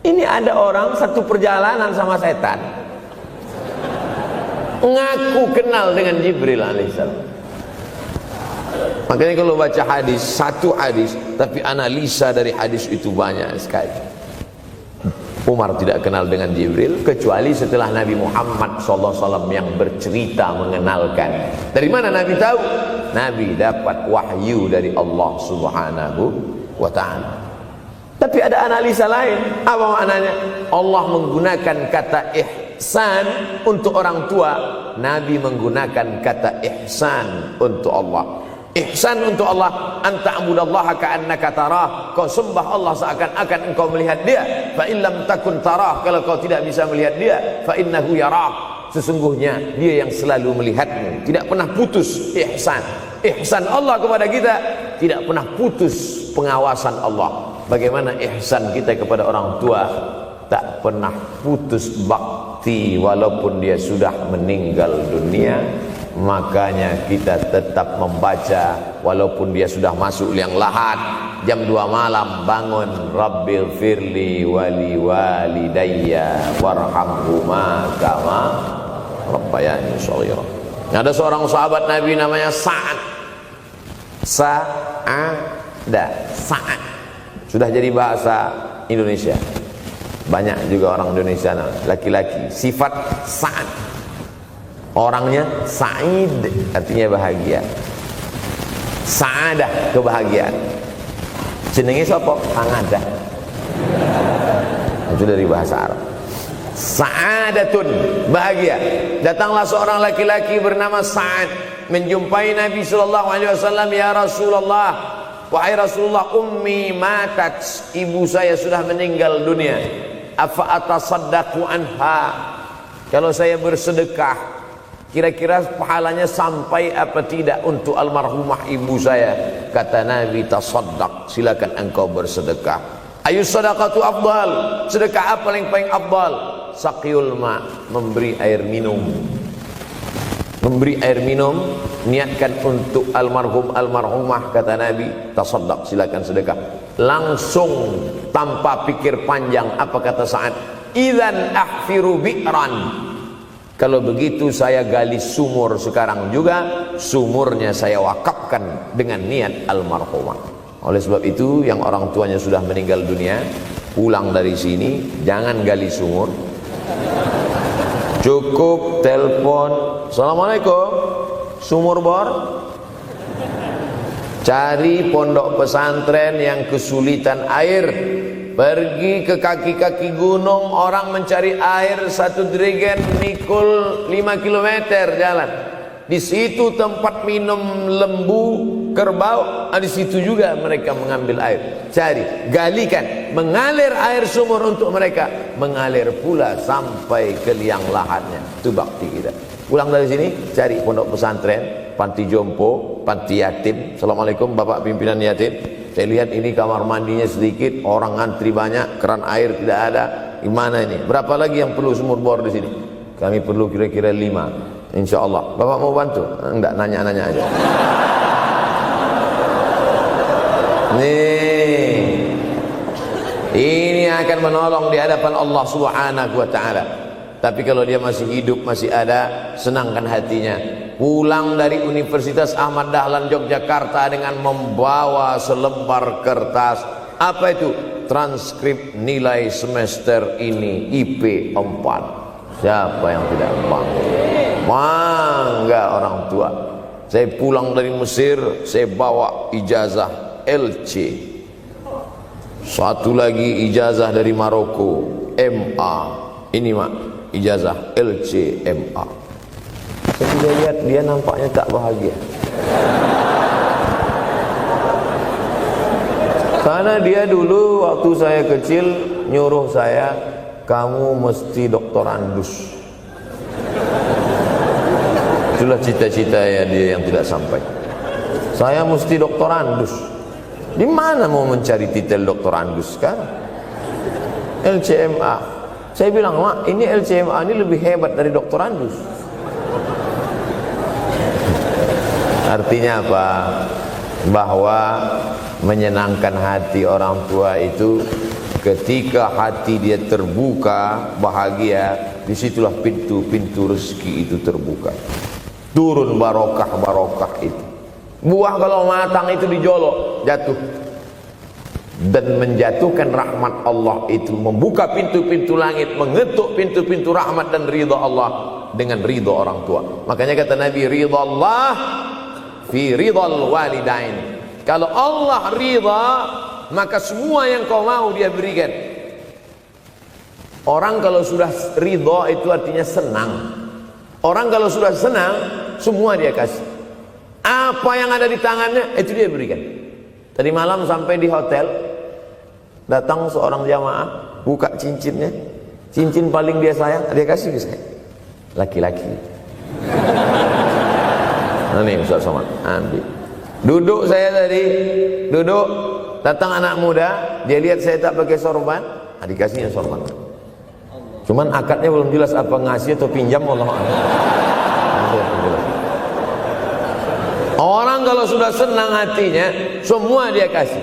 Ini ada orang satu perjalanan sama setan, ngaku kenal dengan Jibril alaihissalam. Makanya kalau baca hadis, satu hadis, tapi analisa dari hadis itu banyak sekali. Umar tidak kenal dengan Jibril kecuali setelah Nabi Muhammad SAW yang bercerita mengenalkan. Dari mana Nabi tahu? Nabi dapat wahyu dari Allah Subhanahu wa ta'ala. Tapi ada analisa lain. Apa maknanya? Allah menggunakan kata ihsan untuk orang tua, Nabi menggunakan kata ihsan untuk Allah. Ihsan untuk Allah, anta'budallaha ka'annaka tarah, kau sembah Allah seakan-akan engkau melihat dia. Fa in lam takun tarah, kalau kau tidak bisa melihat dia, fa innahu yarak, sesungguhnya dia yang selalu melihatmu. Tidak pernah putus ihsan. Ihsan Allah kepada kita, tidak pernah putus pengawasan Allah. Bagaimana ihsan kita kepada orang tua? Tak pernah putus bakti walaupun dia sudah meninggal dunia. Makanya kita tetap membaca walaupun dia sudah masuk liang lahat, jam 2 malam bangun, Rabbil firli wali walidayya warhamhuma kama rabbayani shaghira. Ada seorang sahabat Nabi namanya Sa'ad. Sa'ad sudah jadi bahasa Indonesia. Banyak juga orang Indonesia laki-laki sifat Sa'ad. Orangnya Sa'id, artinya bahagia. Sa'adah, kebahagiaan. Jenenge sapa? Sangadah. Itu dari bahasa Arab. Sa'adatun, bahagia. Datanglah seorang laki-laki bernama Sa'ad menjumpai Nabi sallallahu alaihi wasallam. Ya Rasulullah, wahai Rasulullah, ummi matat, ibu saya sudah meninggal dunia. Afa atasaddaqu anha, kalau saya bersedekah kira-kira pahalanya sampai apa tidak untuk almarhumah ibu saya? Kata Nabi, tasaddaq, silakan engkau bersedekah. Ayu sadaqatu afdal, sedekah apa yang paling afdal? Saqiyul ma, memberi air minum. Memberi air minum, niatkan untuk almarhum almarhumah, kata Nabi, tasaddaq, silakan sedekah. Langsung tanpa pikir panjang, apa kata Sa'ad? Idzan ahfiru bi'ran, kalau begitu saya gali sumur sekarang juga, sumurnya saya wakafkan dengan niat almarhumah. Oleh sebab itu, yang orang tuanya sudah meninggal dunia, pulang dari sini jangan gali sumur, cukup telepon, assalamualaikum, sumur bor. Cari pondok pesantren yang kesulitan air, pergi ke kaki-kaki gunung, orang mencari air satu jerigen mikul 5 km jalan. Di situ tempat minum lembu, kerbau, di situ juga mereka mengambil air. Cari, galikan, mengalir air sumur untuk mereka, mengalir pula sampai ke liang lahatnya. Itu bakti kita. Pulang dari sini, cari pondok pesantren, panti jompo, panti yatim. Assalamualaikum Bapak pimpinan yatim, saya lihat ini kamar mandinya sedikit, orang ngantri banyak, keran air tidak ada. Gimana ini? Berapa lagi yang perlu sumur bor di sini? Kami perlu kira-kira 5. Insya Allah. Bapak mau bantu? Enggak, nanya-nanya aja. Nih, ini akan menolong di hadapan Allah Subhanahu wa Ta'ala. Tapi kalau dia masih hidup, masih ada, senangkan hatinya. Pulang dari Universitas Ahmad Dahlan Yogyakarta dengan membawa selembar kertas. Apa itu? Transkrip nilai semester ini IP 4. Siapa yang tidak bangga? Bangga orang tua. Saya pulang dari Mesir, saya bawa ijazah LC. Satu lagi ijazah dari Maroko, MA. Ini mak, ijazah LC MA. Saya sudah lihat dia nampaknya tak bahagia. Karena dia dulu waktu saya kecil nyuruh saya, kamu mesti doktorandus. Itulah cita-cita ya dia yang tidak sampai. Saya mesti doktorandus. Di mana mau mencari titel doktorandus sekarang? LCMA. Saya bilang, mak, ini LCMA ini lebih hebat dari doktorandus. Artinya apa? Bahwa menyenangkan hati orang tua itu ketika hati dia terbuka, bahagia, disitulah pintu-pintu rezeki itu terbuka. Turun barokah-barokah itu. Buah kalau matang itu dijolok, jatuh. Dan menjatuhkan rahmat Allah itu, membuka pintu-pintu langit, mengetuk pintu-pintu rahmat dan ridha Allah dengan ridha orang tua. Makanya kata Nabi, ridha Allah fi ridhal walidain. Kalau Allah ridha, maka semua yang kau mau dia berikan. Orang kalau sudah ridha itu artinya senang. Orang kalau sudah senang, semua dia kasih. Apa yang ada di tangannya, itu dia berikan. Tadi malam sampai di hotel, datang seorang jamaah, buka cincinnya. Cincin paling dia sayang, dia kasih ke saya. Laki-laki. Nah nih Ustaz Somad, ambil. Duduk saya tadi, duduk, datang anak muda, dia lihat saya tak pakai sorban, dikasihnya sorban. Cuman akadnya belum jelas apa ngasih atau pinjam, Allah. Orang kalau sudah senang hatinya, semua dia kasih.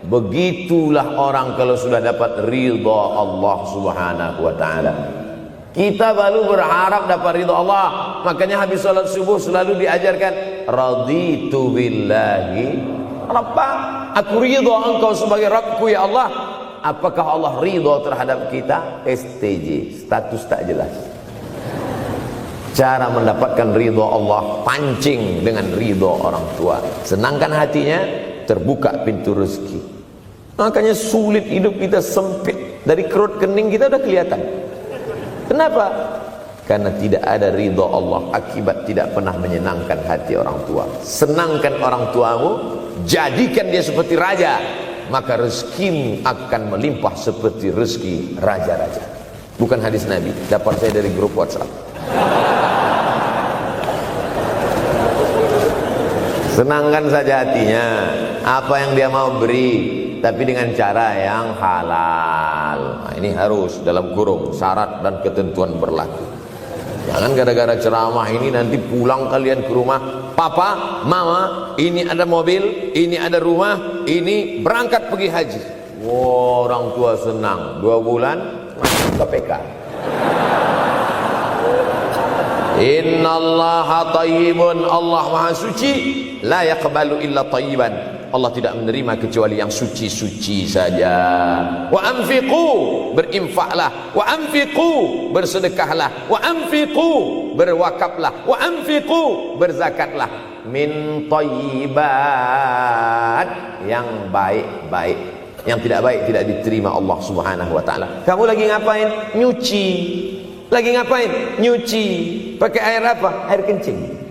Begitulah orang kalau sudah dapat ridha Allah Subhanahu wa Ta'ala. Kita baru berharap dapat ridha Allah. Makanya habis salat subuh selalu diajarkan, raditu billahi rabba. Aku ridha engkau sebagai Rabbku ya Allah. Apakah Allah ridha terhadap kita? STJ, status tak jelas. Cara mendapatkan ridha Allah, pancing dengan ridha orang tua. Senangkan hatinya, terbuka pintu rezeki. Makanya sulit hidup kita, sempit. Dari kerut kening kita udah kelihatan. Kenapa? Karena tidak ada ridha Allah akibat tidak pernah menyenangkan hati orang tua. Senangkan orang tuamu, jadikan dia seperti raja, maka rezekimu akan melimpah seperti rezeki raja-raja. Bukan hadis Nabi, dapat saya dari grup WhatsApp. Senangkan saja hatinya, apa yang dia mau beri, tapi dengan cara yang halal. Nah, ini harus dalam kurung syarat dan ketentuan berlaku. Jangan gara-gara ceramah ini nanti pulang kalian ke rumah, papa, mama, ini ada mobil, ini ada rumah, ini berangkat pergi haji. Wow, orang tua senang, 2 bulan masuk KPK. Innallaha tayyibun, Allah maha suci, la yaqbalu illa tayyiban. Allah tidak menerima kecuali yang suci-suci saja. Wa anfiqu, berinfaklah. Wa anfiqu, bersedekahlah. Wa anfiqu, berwakaflah. Wa anfiqu, berzakatlah. Min thayyibat, yang baik-baik. Yang tidak baik tidak diterima Allah Subhanahu wa taala. Kamu lagi ngapain? Nyuci. Lagi ngapain? Nyuci. Pakai air apa? Air kencing.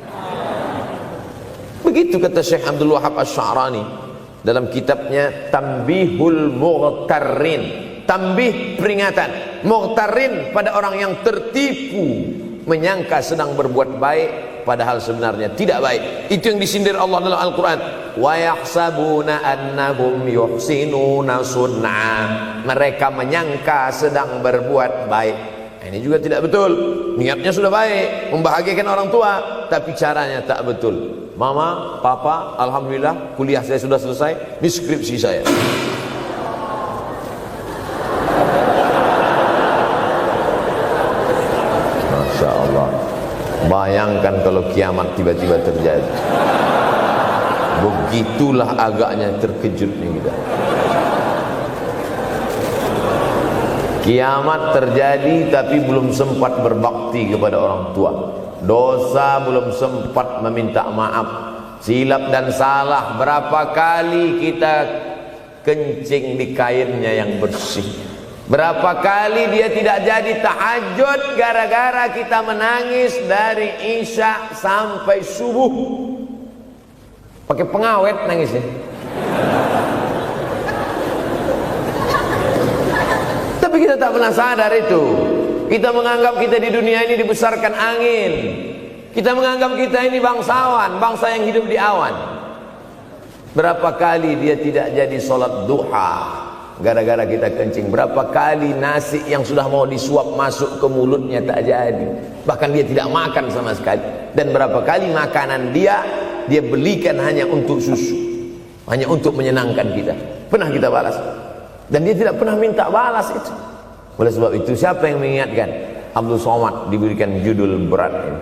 Begitu kata Syekh Abdul Wahab Asy-Sya'rani dalam kitabnya Tanbihul Mughtarrin. Tanbih, peringatan. Mughtarrin, pada orang yang tertipu, menyangka sedang berbuat baik padahal sebenarnya tidak baik. Itu yang disindir Allah dalam Al-Quran. Wa yahsabuna annahum yuhsinuna sun'a. Mereka menyangka sedang berbuat baik. Ini juga tidak betul. Niatnya sudah baik, membahagiakan orang tua, tapi caranya tak betul. Mama, papa, alhamdulillah kuliah saya sudah selesai, ini skripsi saya. Masya Allah. Bayangkan kalau kiamat tiba-tiba terjadi. Begitulah agaknya terkejut nih kita. Kiamat terjadi tapi belum sempat berbakti kepada orang tua. Dosa belum sempat meminta maaf. Silap dan salah, berapa kali kita kencing di kainnya yang bersih. Berapa kali dia tidak jadi tahajud gara-gara kita menangis dari Isya sampai subuh. Pakai pengawet nangisnya. Tapi kita tak pernah sadar itu. Kita menganggap kita di dunia ini dibesarkan angin. Kita menganggap kita ini bangsawan, bangsa yang hidup di awan. Berapa kali dia tidak jadi sholat duha gara-gara kita kencing. Berapa kali nasi yang sudah mau disuap masuk ke mulutnya tak jadi. Bahkan dia tidak makan sama sekali. Dan berapa kali makanan dia belikan hanya untuk susu, hanya untuk menyenangkan kita. Pernah kita balas. Dan dia tidak pernah minta balas itu. Oleh sebab itu, siapa yang mengingatkan? Abdul Somad diberikan judul berat ini.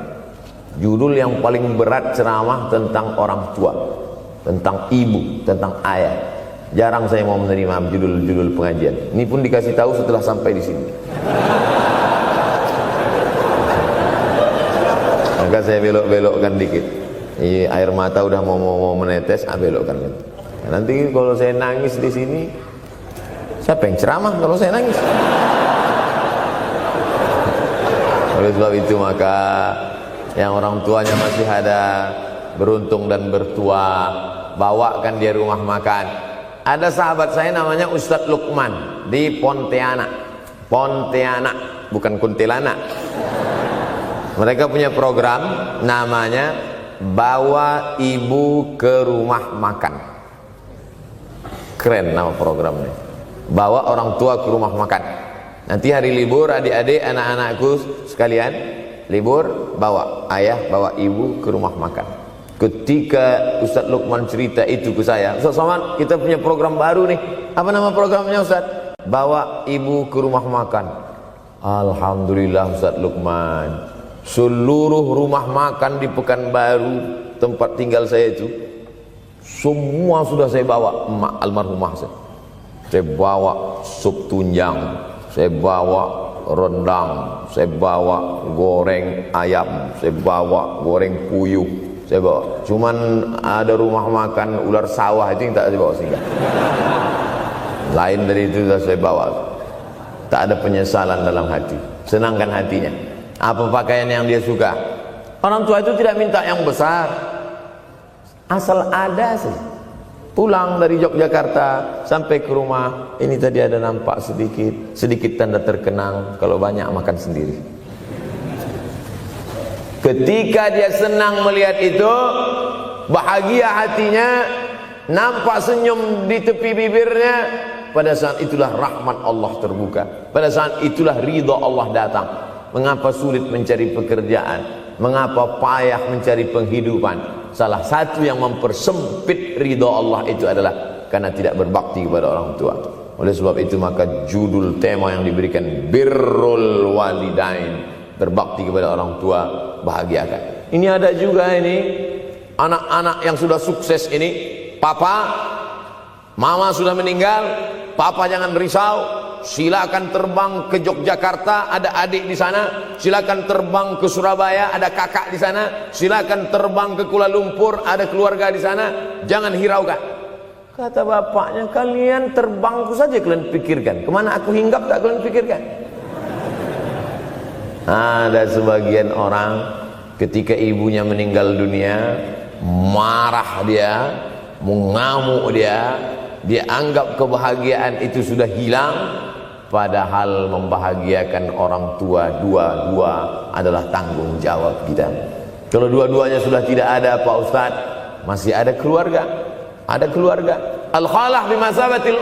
Judul yang paling berat ceramah tentang orang tua, tentang ibu, tentang ayah. Jarang saya mau menerima judul-judul pengajian. Ini pun dikasih tahu setelah sampai di sini. Maka saya belok-belokkan dikit. Air mata udah mau menetes, belokkan. Nanti kalau saya nangis di sini, siapa yang ceramah kalau saya nangis? Oleh sebab itu maka yang orang tuanya masih ada, beruntung dan bertua, bawakan dia rumah makan. Ada sahabat saya namanya Ustadz Lukman di Pontianak. Pontianak, bukan Kuntilanak. Mereka punya program namanya Bawa Ibu ke Rumah Makan. Keren nama programnya. Bawa orang tua ke rumah makan. Nanti hari libur adik-adik, anak-anakku sekalian, libur bawa ayah, bawa ibu ke rumah makan. Ketika Ustadz Lukman cerita itu ke saya, Ustadz Somad, kita punya program baru nih. Apa nama programnya Ustadz? Bawa ibu ke rumah makan. Alhamdulillah Ustadz Lukman, seluruh rumah makan di Pekanbaru tempat tinggal saya itu, semua sudah saya bawa. Emak almarhumah saya bawa sup tunjang, saya bawa rendang, saya bawa goreng ayam, saya bawa goreng puyuh, saya bawa. Cuman ada rumah makan ular sawah itu yang tak saya bawa singgah. Lain dari itu sudah saya bawa. Tak ada penyesalan dalam hati. senangkan hatinya. Apa pakaian yang dia suka? Orang tua itu tidak minta yang besar, asal ada sih. Pulang dari Yogyakarta sampai ke rumah, ini tadi ada nampak sedikit tanda terkenang, kalau banyak makan sendiri. Ketika dia senang melihat itu, bahagia hatinya, nampak senyum di tepi bibirnya, pada saat itulah rahmat Allah terbuka. Pada saat itulah ridha Allah datang. Mengapa sulit mencari pekerjaan? Mengapa payah mencari penghidupan? Salah satu yang mempersempit ridha Allah itu adalah karena tidak berbakti kepada orang tua. Oleh sebab itu maka judul tema yang diberikan birrul walidain, berbakti kepada orang tua, bahagiakan. Ini ada juga ini anak-anak yang sudah sukses ini, papa, mama sudah meninggal, papa jangan risau, silakan terbang ke Yogyakarta, ada adik di sana, silakan terbang ke Surabaya, ada kakak di sana, silakan terbang ke Kuala Lumpur, ada keluarga di sana, jangan hiraukan. Kata bapaknya, kalian terbangku saja kalian pikirkan, kemana aku hinggap tak kalian pikirkan. Ada sebagian orang ketika ibunya meninggal dunia, marah dia, mengamuk dia anggap kebahagiaan itu sudah hilang, padahal membahagiakan orang tua dua-dua adalah tanggung jawab kita. Kalau dua-duanya sudah tidak ada Pak Ustadz, masih ada keluarga, al-khalah bimasabatil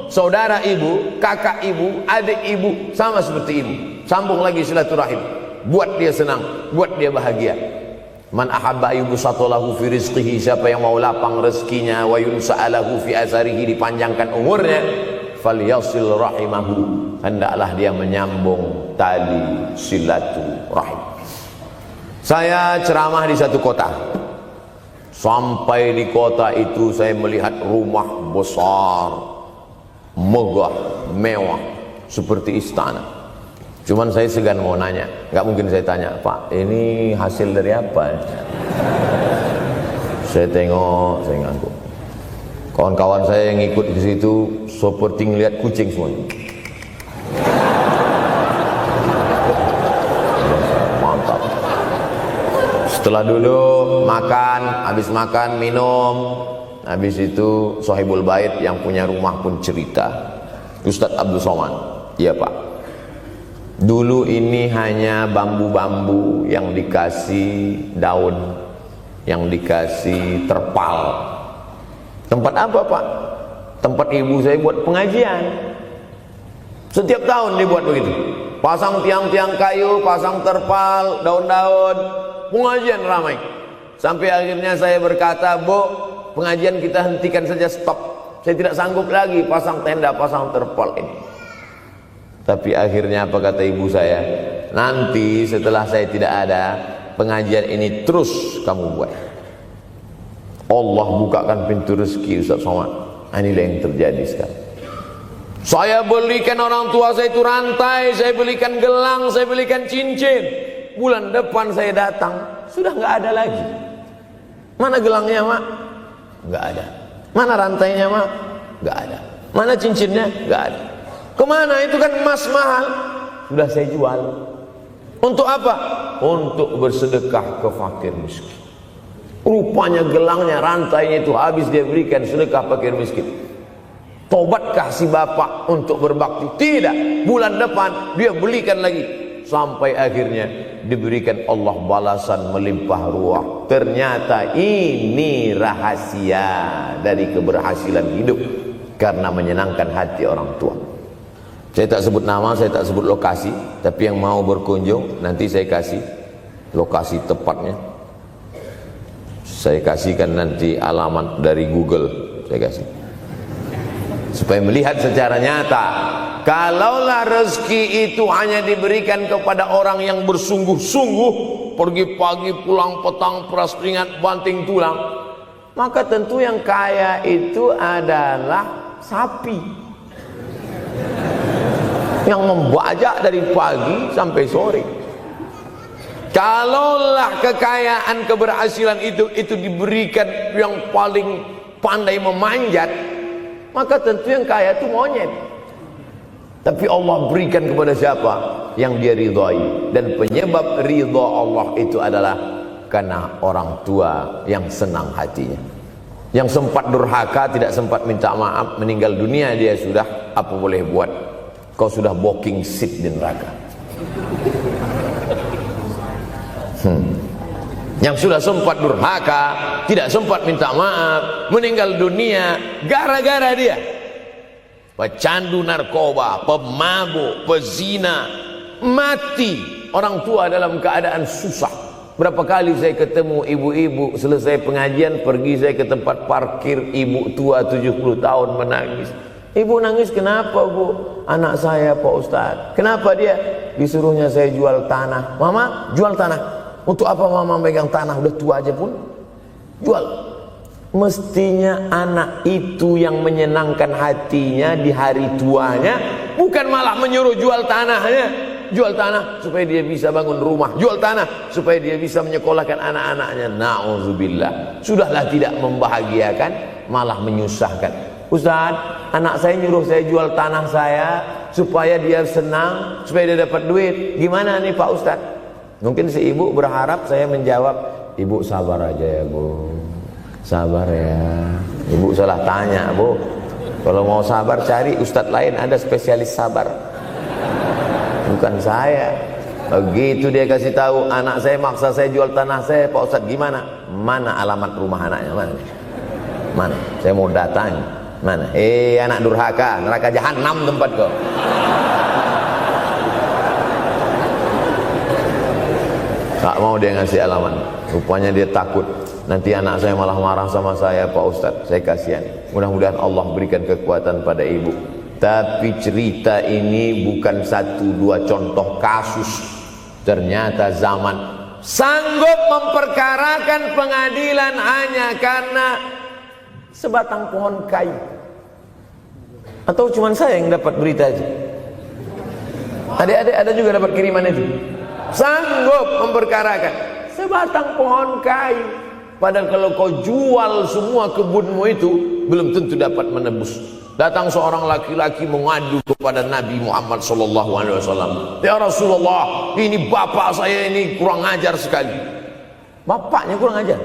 saudara ibu, kakak ibu, adik ibu, sama seperti ibu, sambung lagi silaturahim, buat dia senang, buat dia bahagia. Man ahabba yubsatalahu fi rizqihi, siapa yang mau lapang rezekinya, wa yunsa'alahu fi asarihi, dipanjangkan umurnya, falyasil rahimahu, hendaklah dia menyambung tali silaturahim. Saya ceramah di satu kota. Sampai di kota itu saya melihat rumah besar, megah, mewah, seperti istana. Cuman saya segan mau nanya, nggak mungkin saya tanya, Pak, ini hasil dari apa? Saya tengok, saya ngangguk. Kawan-kawan saya yang ikut di situ seperti ngelihat kucing semuanya. Mantap. Setelah dulu makan, habis makan minum, habis itu Sohibul Bait yang punya rumah pun cerita, Ustadz Abdul Somad, iya Pak. Dulu ini hanya bambu-bambu yang dikasih daun, yang dikasih terpal. Tempat apa Pak? Tempat ibu saya buat pengajian. Setiap tahun dibuat begitu. Pasang tiang-tiang kayu, pasang terpal, daun-daun, pengajian ramai. Sampai akhirnya saya berkata, Bu, pengajian kita hentikan saja, stop. Saya tidak sanggup lagi pasang tenda, pasang terpal ini. Tapi akhirnya apa kata ibu saya? Nanti setelah saya tidak ada, pengajian ini terus kamu buat. Allah bukakan pintu rezeki Ustaz Somad. Inilah yang terjadi sekarang. Saya belikan orang tua saya itu rantai, saya belikan gelang, saya belikan cincin. Bulan depan saya datang, sudah nggak ada lagi. Mana gelangnya Mak? Nggak ada. Mana rantainya Mak? Nggak ada. Mana cincinnya? Nggak ada. Kemana? Itu kan emas mahal. Sudah saya jual. Untuk apa? Untuk bersedekah ke fakir miskin. Rupanya gelangnya, rantainya itu habis dia berikan sedekah fakir miskin. Tobatkah si bapak untuk berbakti? Tidak. Bulan depan dia belikan lagi. Sampai akhirnya diberikan Allah balasan melimpah ruah. Ternyata ini rahasia dari keberhasilan hidup, karena menyenangkan hati orang tua. Saya tak sebut nama, saya tak sebut lokasi, tapi yang mau berkunjung nanti saya kasih lokasi tepatnya. Saya kasihkan nanti alamat dari Google, saya kasih, supaya melihat secara nyata. Kalaulah rezeki itu hanya diberikan kepada orang yang bersungguh-sungguh, pergi pagi pulang petang, peras keringat banting tulang, maka tentu yang kaya itu adalah sapi yang membajak dari pagi sampai sore. Kalaulah kekayaan, keberhasilan itu diberikan yang paling pandai memanjat, maka tentu yang kaya itu monyet. Tapi Allah berikan kepada siapa yang dia ridhai. Dan penyebab ridha Allah itu adalah karena orang tua yang senang hatinya. Yang sempat durhaka, tidak sempat minta maaf, meninggal dunia dia sudah, apa boleh buat? Kau sudah booking seat di neraka. Yang sudah sempat durhaka, tidak sempat minta maaf, meninggal dunia gara-gara dia pecandu narkoba, pemabuk, pezina, mati. Orang tua dalam keadaan susah. Berapa kali saya ketemu ibu-ibu selesai pengajian, pergi saya ke tempat parkir, ibu tua 70 tahun menangis. Ibu nangis kenapa bu? Anak saya Pak Ustaz. Kenapa dia? Disuruhnya saya jual tanah. Mama jual tanah. Untuk apa mama megang tanah? Udah tua aja pun jual. Mestinya anak itu yang menyenangkan hatinya di hari tuanya, bukan malah menyuruh jual tanahnya. Jual tanah supaya dia bisa bangun rumah, jual tanah supaya dia bisa menyekolahkan anak-anaknya. Na'udzubillah. Sudahlah tidak membahagiakan, malah menyusahkan. Ustaz, anak saya nyuruh saya jual tanah saya supaya dia senang, supaya dia dapat duit. Gimana nih Pak Ustaz? Mungkin si ibu berharap saya menjawab, ibu sabar aja ya bu, sabar ya. Ibu salah tanya bu. Kalau mau sabar cari ustadz lain, ada spesialis sabar, bukan saya. Begitu dia kasih tahu, anak saya maksa saya jual tanah saya, Pak Ustadz gimana? Mana alamat rumah anaknya? Mana? Saya mau datang. Mana? Anak durhaka, neraka jahanam tempat kau. Tak mau dia ngasih alamat. Rupanya dia takut nanti anak saya malah marah sama saya, Pak Ustadz. Saya kasihan. Mudah-mudahan Allah berikan kekuatan pada ibu. Tapi cerita ini bukan satu dua contoh kasus. Ternyata zaman sanggup memperkarakan pengadilan hanya karena sebatang pohon kayu. Atau cuma saya yang dapat berita aja? Adik-adik ada juga dapat kiriman itu? Sanggup memperkarakan sebatang pohon kayu. Padahal kalau kau jual semua kebunmu itu, belum tentu dapat menebus. Datang seorang laki-laki mengadu kepada Nabi Muhammad SAW. Ya Rasulullah, ini bapak saya ini kurang ajar sekali. Bapaknya kurang ajar?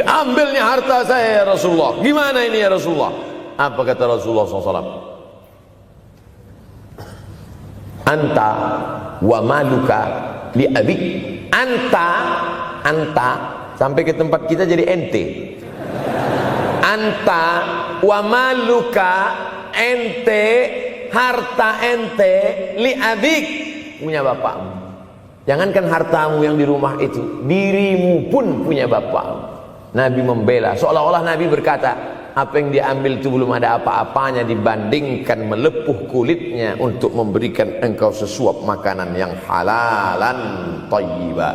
Ambilnya harta saya ya Rasulullah. Gimana ini ya Rasulullah? Apa kata Rasulullah SAW? Anta wa maluka li abik. Anta sampai ke tempat kita jadi ente. Anta wa maluka, ente, harta ente, li abik, punya bapakmu. Jangankan hartamu yang di rumah itu, dirimu pun punya bapakmu. Nabi membela, seolah-olah Nabi berkata, apa yang diambil itu belum ada apa-apanya dibandingkan melepuh kulitnya untuk memberikan engkau sesuap makanan yang halalan thayyibah.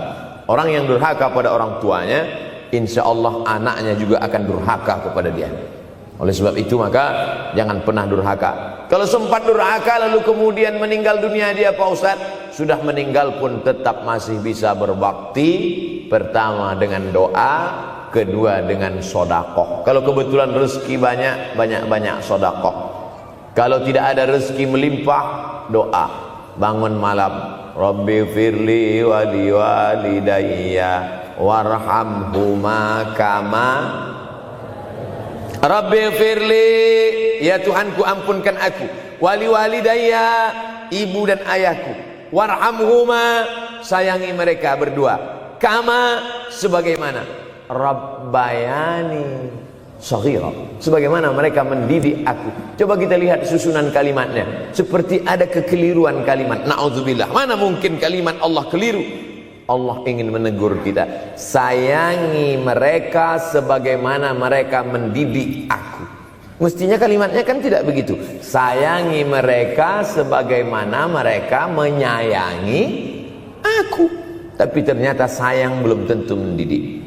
Orang yang durhaka pada orang tuanya, insya Allah anaknya juga akan durhaka kepada dia. Oleh sebab itu maka jangan pernah durhaka. Kalau sempat durhaka lalu kemudian meninggal dunia dia, Pak Ustaz, sudah meninggal pun tetap masih bisa berbakti. Pertama dengan doa, kedua dengan sodakoh. Kalau kebetulan rezeki banyak sodakoh. Kalau tidak ada rezeki melimpah, doa. Bangun malam, Rabbi firli wali walidayya warhamhuma kama Rabbi firli, ya Tuhanku ampunkan aku, wali walidayya, ibu dan ayahku, warhamhuma, sayangi mereka berdua, kama, sebagaimana Rabbayani shaghira, sebagaimana mereka mendidik aku. Coba kita lihat susunan kalimatnya, seperti ada kekeliruan kalimat. Na'udzubillah, mana mungkin kalimat Allah keliru. Allah ingin menegur kita, sayangi mereka sebagaimana mereka mendidik aku. Mestinya kalimatnya kan tidak begitu, sayangi mereka sebagaimana mereka menyayangi aku. Tapi ternyata sayang belum tentu mendidik,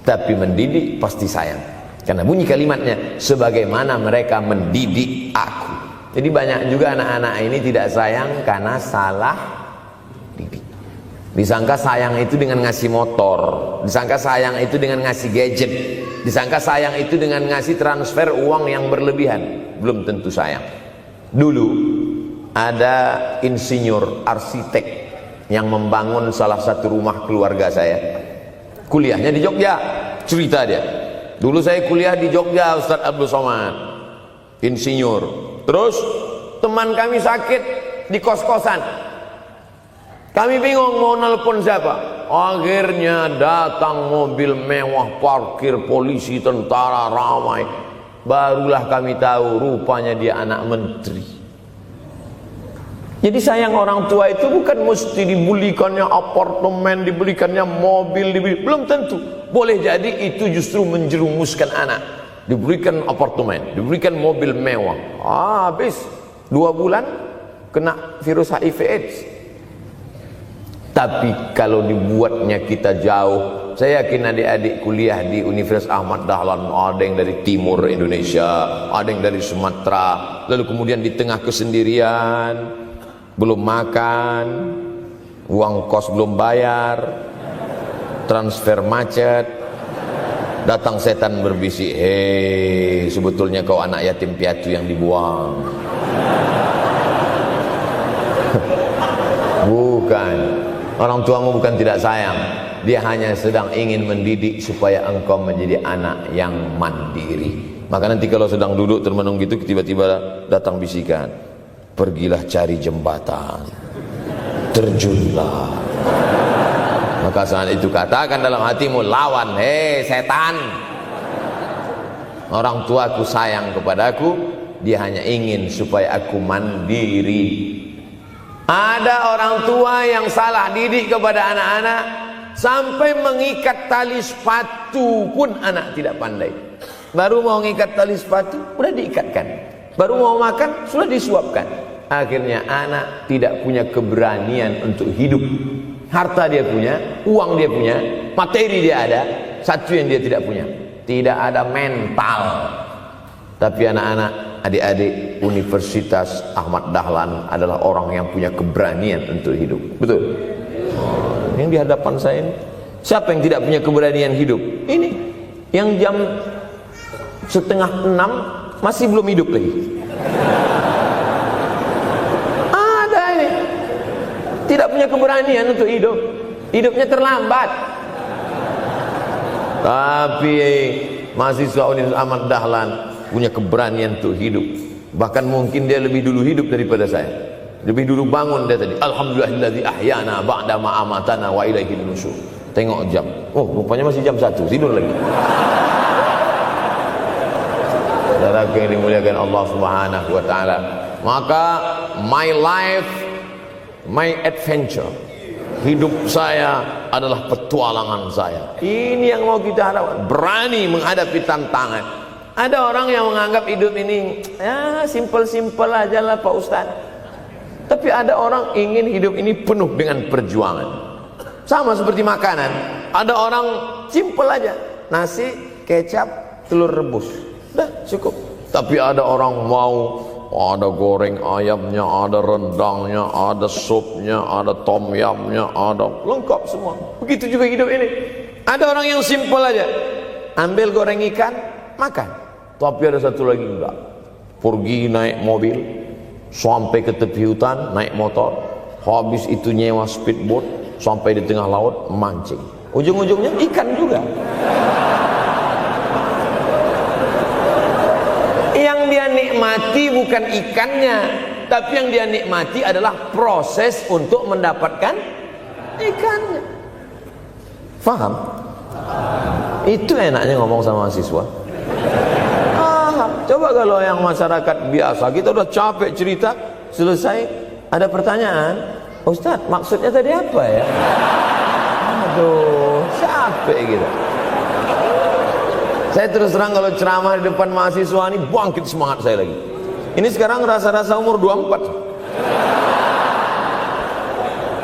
tapi mendidik pasti sayang. Karena bunyi kalimatnya, sebagaimana mereka mendidik aku. Jadi banyak juga anak-anak ini tidak sayang karena salah didik. Disangka sayang itu dengan ngasih motor, disangka sayang itu dengan ngasih gadget, disangka sayang itu dengan ngasih transfer uang yang berlebihan. Belum tentu sayang. Dulu ada insinyur arsitek yang membangun salah satu rumah keluarga saya. Kuliahnya di Jogja. Cerita dia, dulu saya kuliah di Jogja, Ustadz Abdul Somad, insinyur. Terus teman kami sakit di kos-kosan. Kami bingung mau nelpon siapa. Akhirnya datang mobil mewah, parkir polisi, tentara, ramai. Barulah kami tahu rupanya dia anak menteri. Jadi sayang orang tua itu bukan mesti dibelikannya apartemen, dibelikannya mobil, belum tentu. Boleh jadi itu justru menjerumuskan anak. Diberikan apartemen, diberikan mobil mewah. Habis 2 bulan kena virus HIV AIDS. Tapi kalau dibuatnya kita jauh, saya yakin adik-adik kuliah di Universitas Ahmad Dahlan, ada yang dari timur Indonesia, ada yang dari Sumatera, lalu kemudian di tengah kesendirian, belum makan, uang kos belum bayar, transfer macet, datang setan berbisik, hei, sebetulnya kau anak yatim piatu yang dibuang. Bukan. Orang tuamu bukan tidak sayang, dia hanya sedang ingin mendidik supaya engkau menjadi anak yang mandiri. Maka nanti kalau sedang duduk termenung gitu, tiba-tiba datang bisikan, pergilah cari jembatan, terjunlah. Maka saat itu katakan dalam hatimu, lawan, hei setan. Orang tuaku sayang kepadaku, dia hanya ingin supaya aku mandiri. Ada orang tua yang salah didik kepada anak-anak, sampai mengikat tali sepatu pun anak tidak pandai. Baru mau mengikat tali sepatu, sudah diikatkan. Baru mau makan, sudah disuapkan. Akhirnya anak tidak punya keberanian untuk hidup. Harta dia punya, uang dia punya, materi dia ada, satu yang dia tidak punya, tidak ada mental. Tapi anak-anak, adik-adik Universitas Ahmad Dahlan adalah orang yang punya keberanian untuk hidup. Betul? Yang di hadapan saya ini, siapa yang tidak punya keberanian hidup? Ini yang jam 5:30 masih belum hidup lagi. Ada ini tidak punya keberanian untuk hidup, hidupnya terlambat. Tapi mahasiswa Universitas Ahmad Dahlan punya keberanian untuk hidup. Bahkan mungkin dia lebih dulu hidup daripada saya. Lebih dulu bangun dia tadi. Alhamdulillahillazi ahyana ba'da ma amatana wa ilaihil nusyur. Tengok jam. Oh, rupanya masih jam 1. Tidur lagi. Saudara yang dimuliakan Allah Subhanahu wa taala. Maka my life, my adventure. Hidup saya adalah petualangan saya. Ini yang mau kita harapkan. Berani menghadapi tantangan. Ada orang yang menganggap hidup ini ya simpel-simpel aja lah Pak Ustadz. Tapi ada orang ingin hidup ini penuh dengan perjuangan. Sama seperti makanan. Ada orang simpel aja, nasi, kecap, telur rebus, dah cukup. Tapi ada orang mau ada goreng ayamnya, ada rendangnya, ada supnya, ada tom yamnya, ada lengkap semua. Begitu juga hidup ini. Ada orang yang simpel aja, ambil goreng ikan, makan. Tapi ada satu lagi enggak, pergi naik mobil sampai ke tepi hutan, naik motor, habis itu nyewa speedboat sampai di tengah laut mancing, ujung-ujungnya ikan juga. Yang dia nikmati bukan ikannya, tapi yang dia nikmati adalah proses untuk mendapatkan ikannya. Faham? Itu enaknya ngomong sama mahasiswa. Coba kalau yang masyarakat biasa, kita udah capek cerita, selesai ada pertanyaan, Ustadz maksudnya tadi apa ya? Aduh, capek gitu. Saya terus terang kalau ceramah di depan mahasiswa ini bangkit semangat saya lagi. Ini sekarang rasa-rasa umur 24.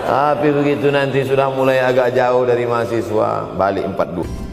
Tapi begitu nanti sudah mulai agak jauh dari mahasiswa, balik 42.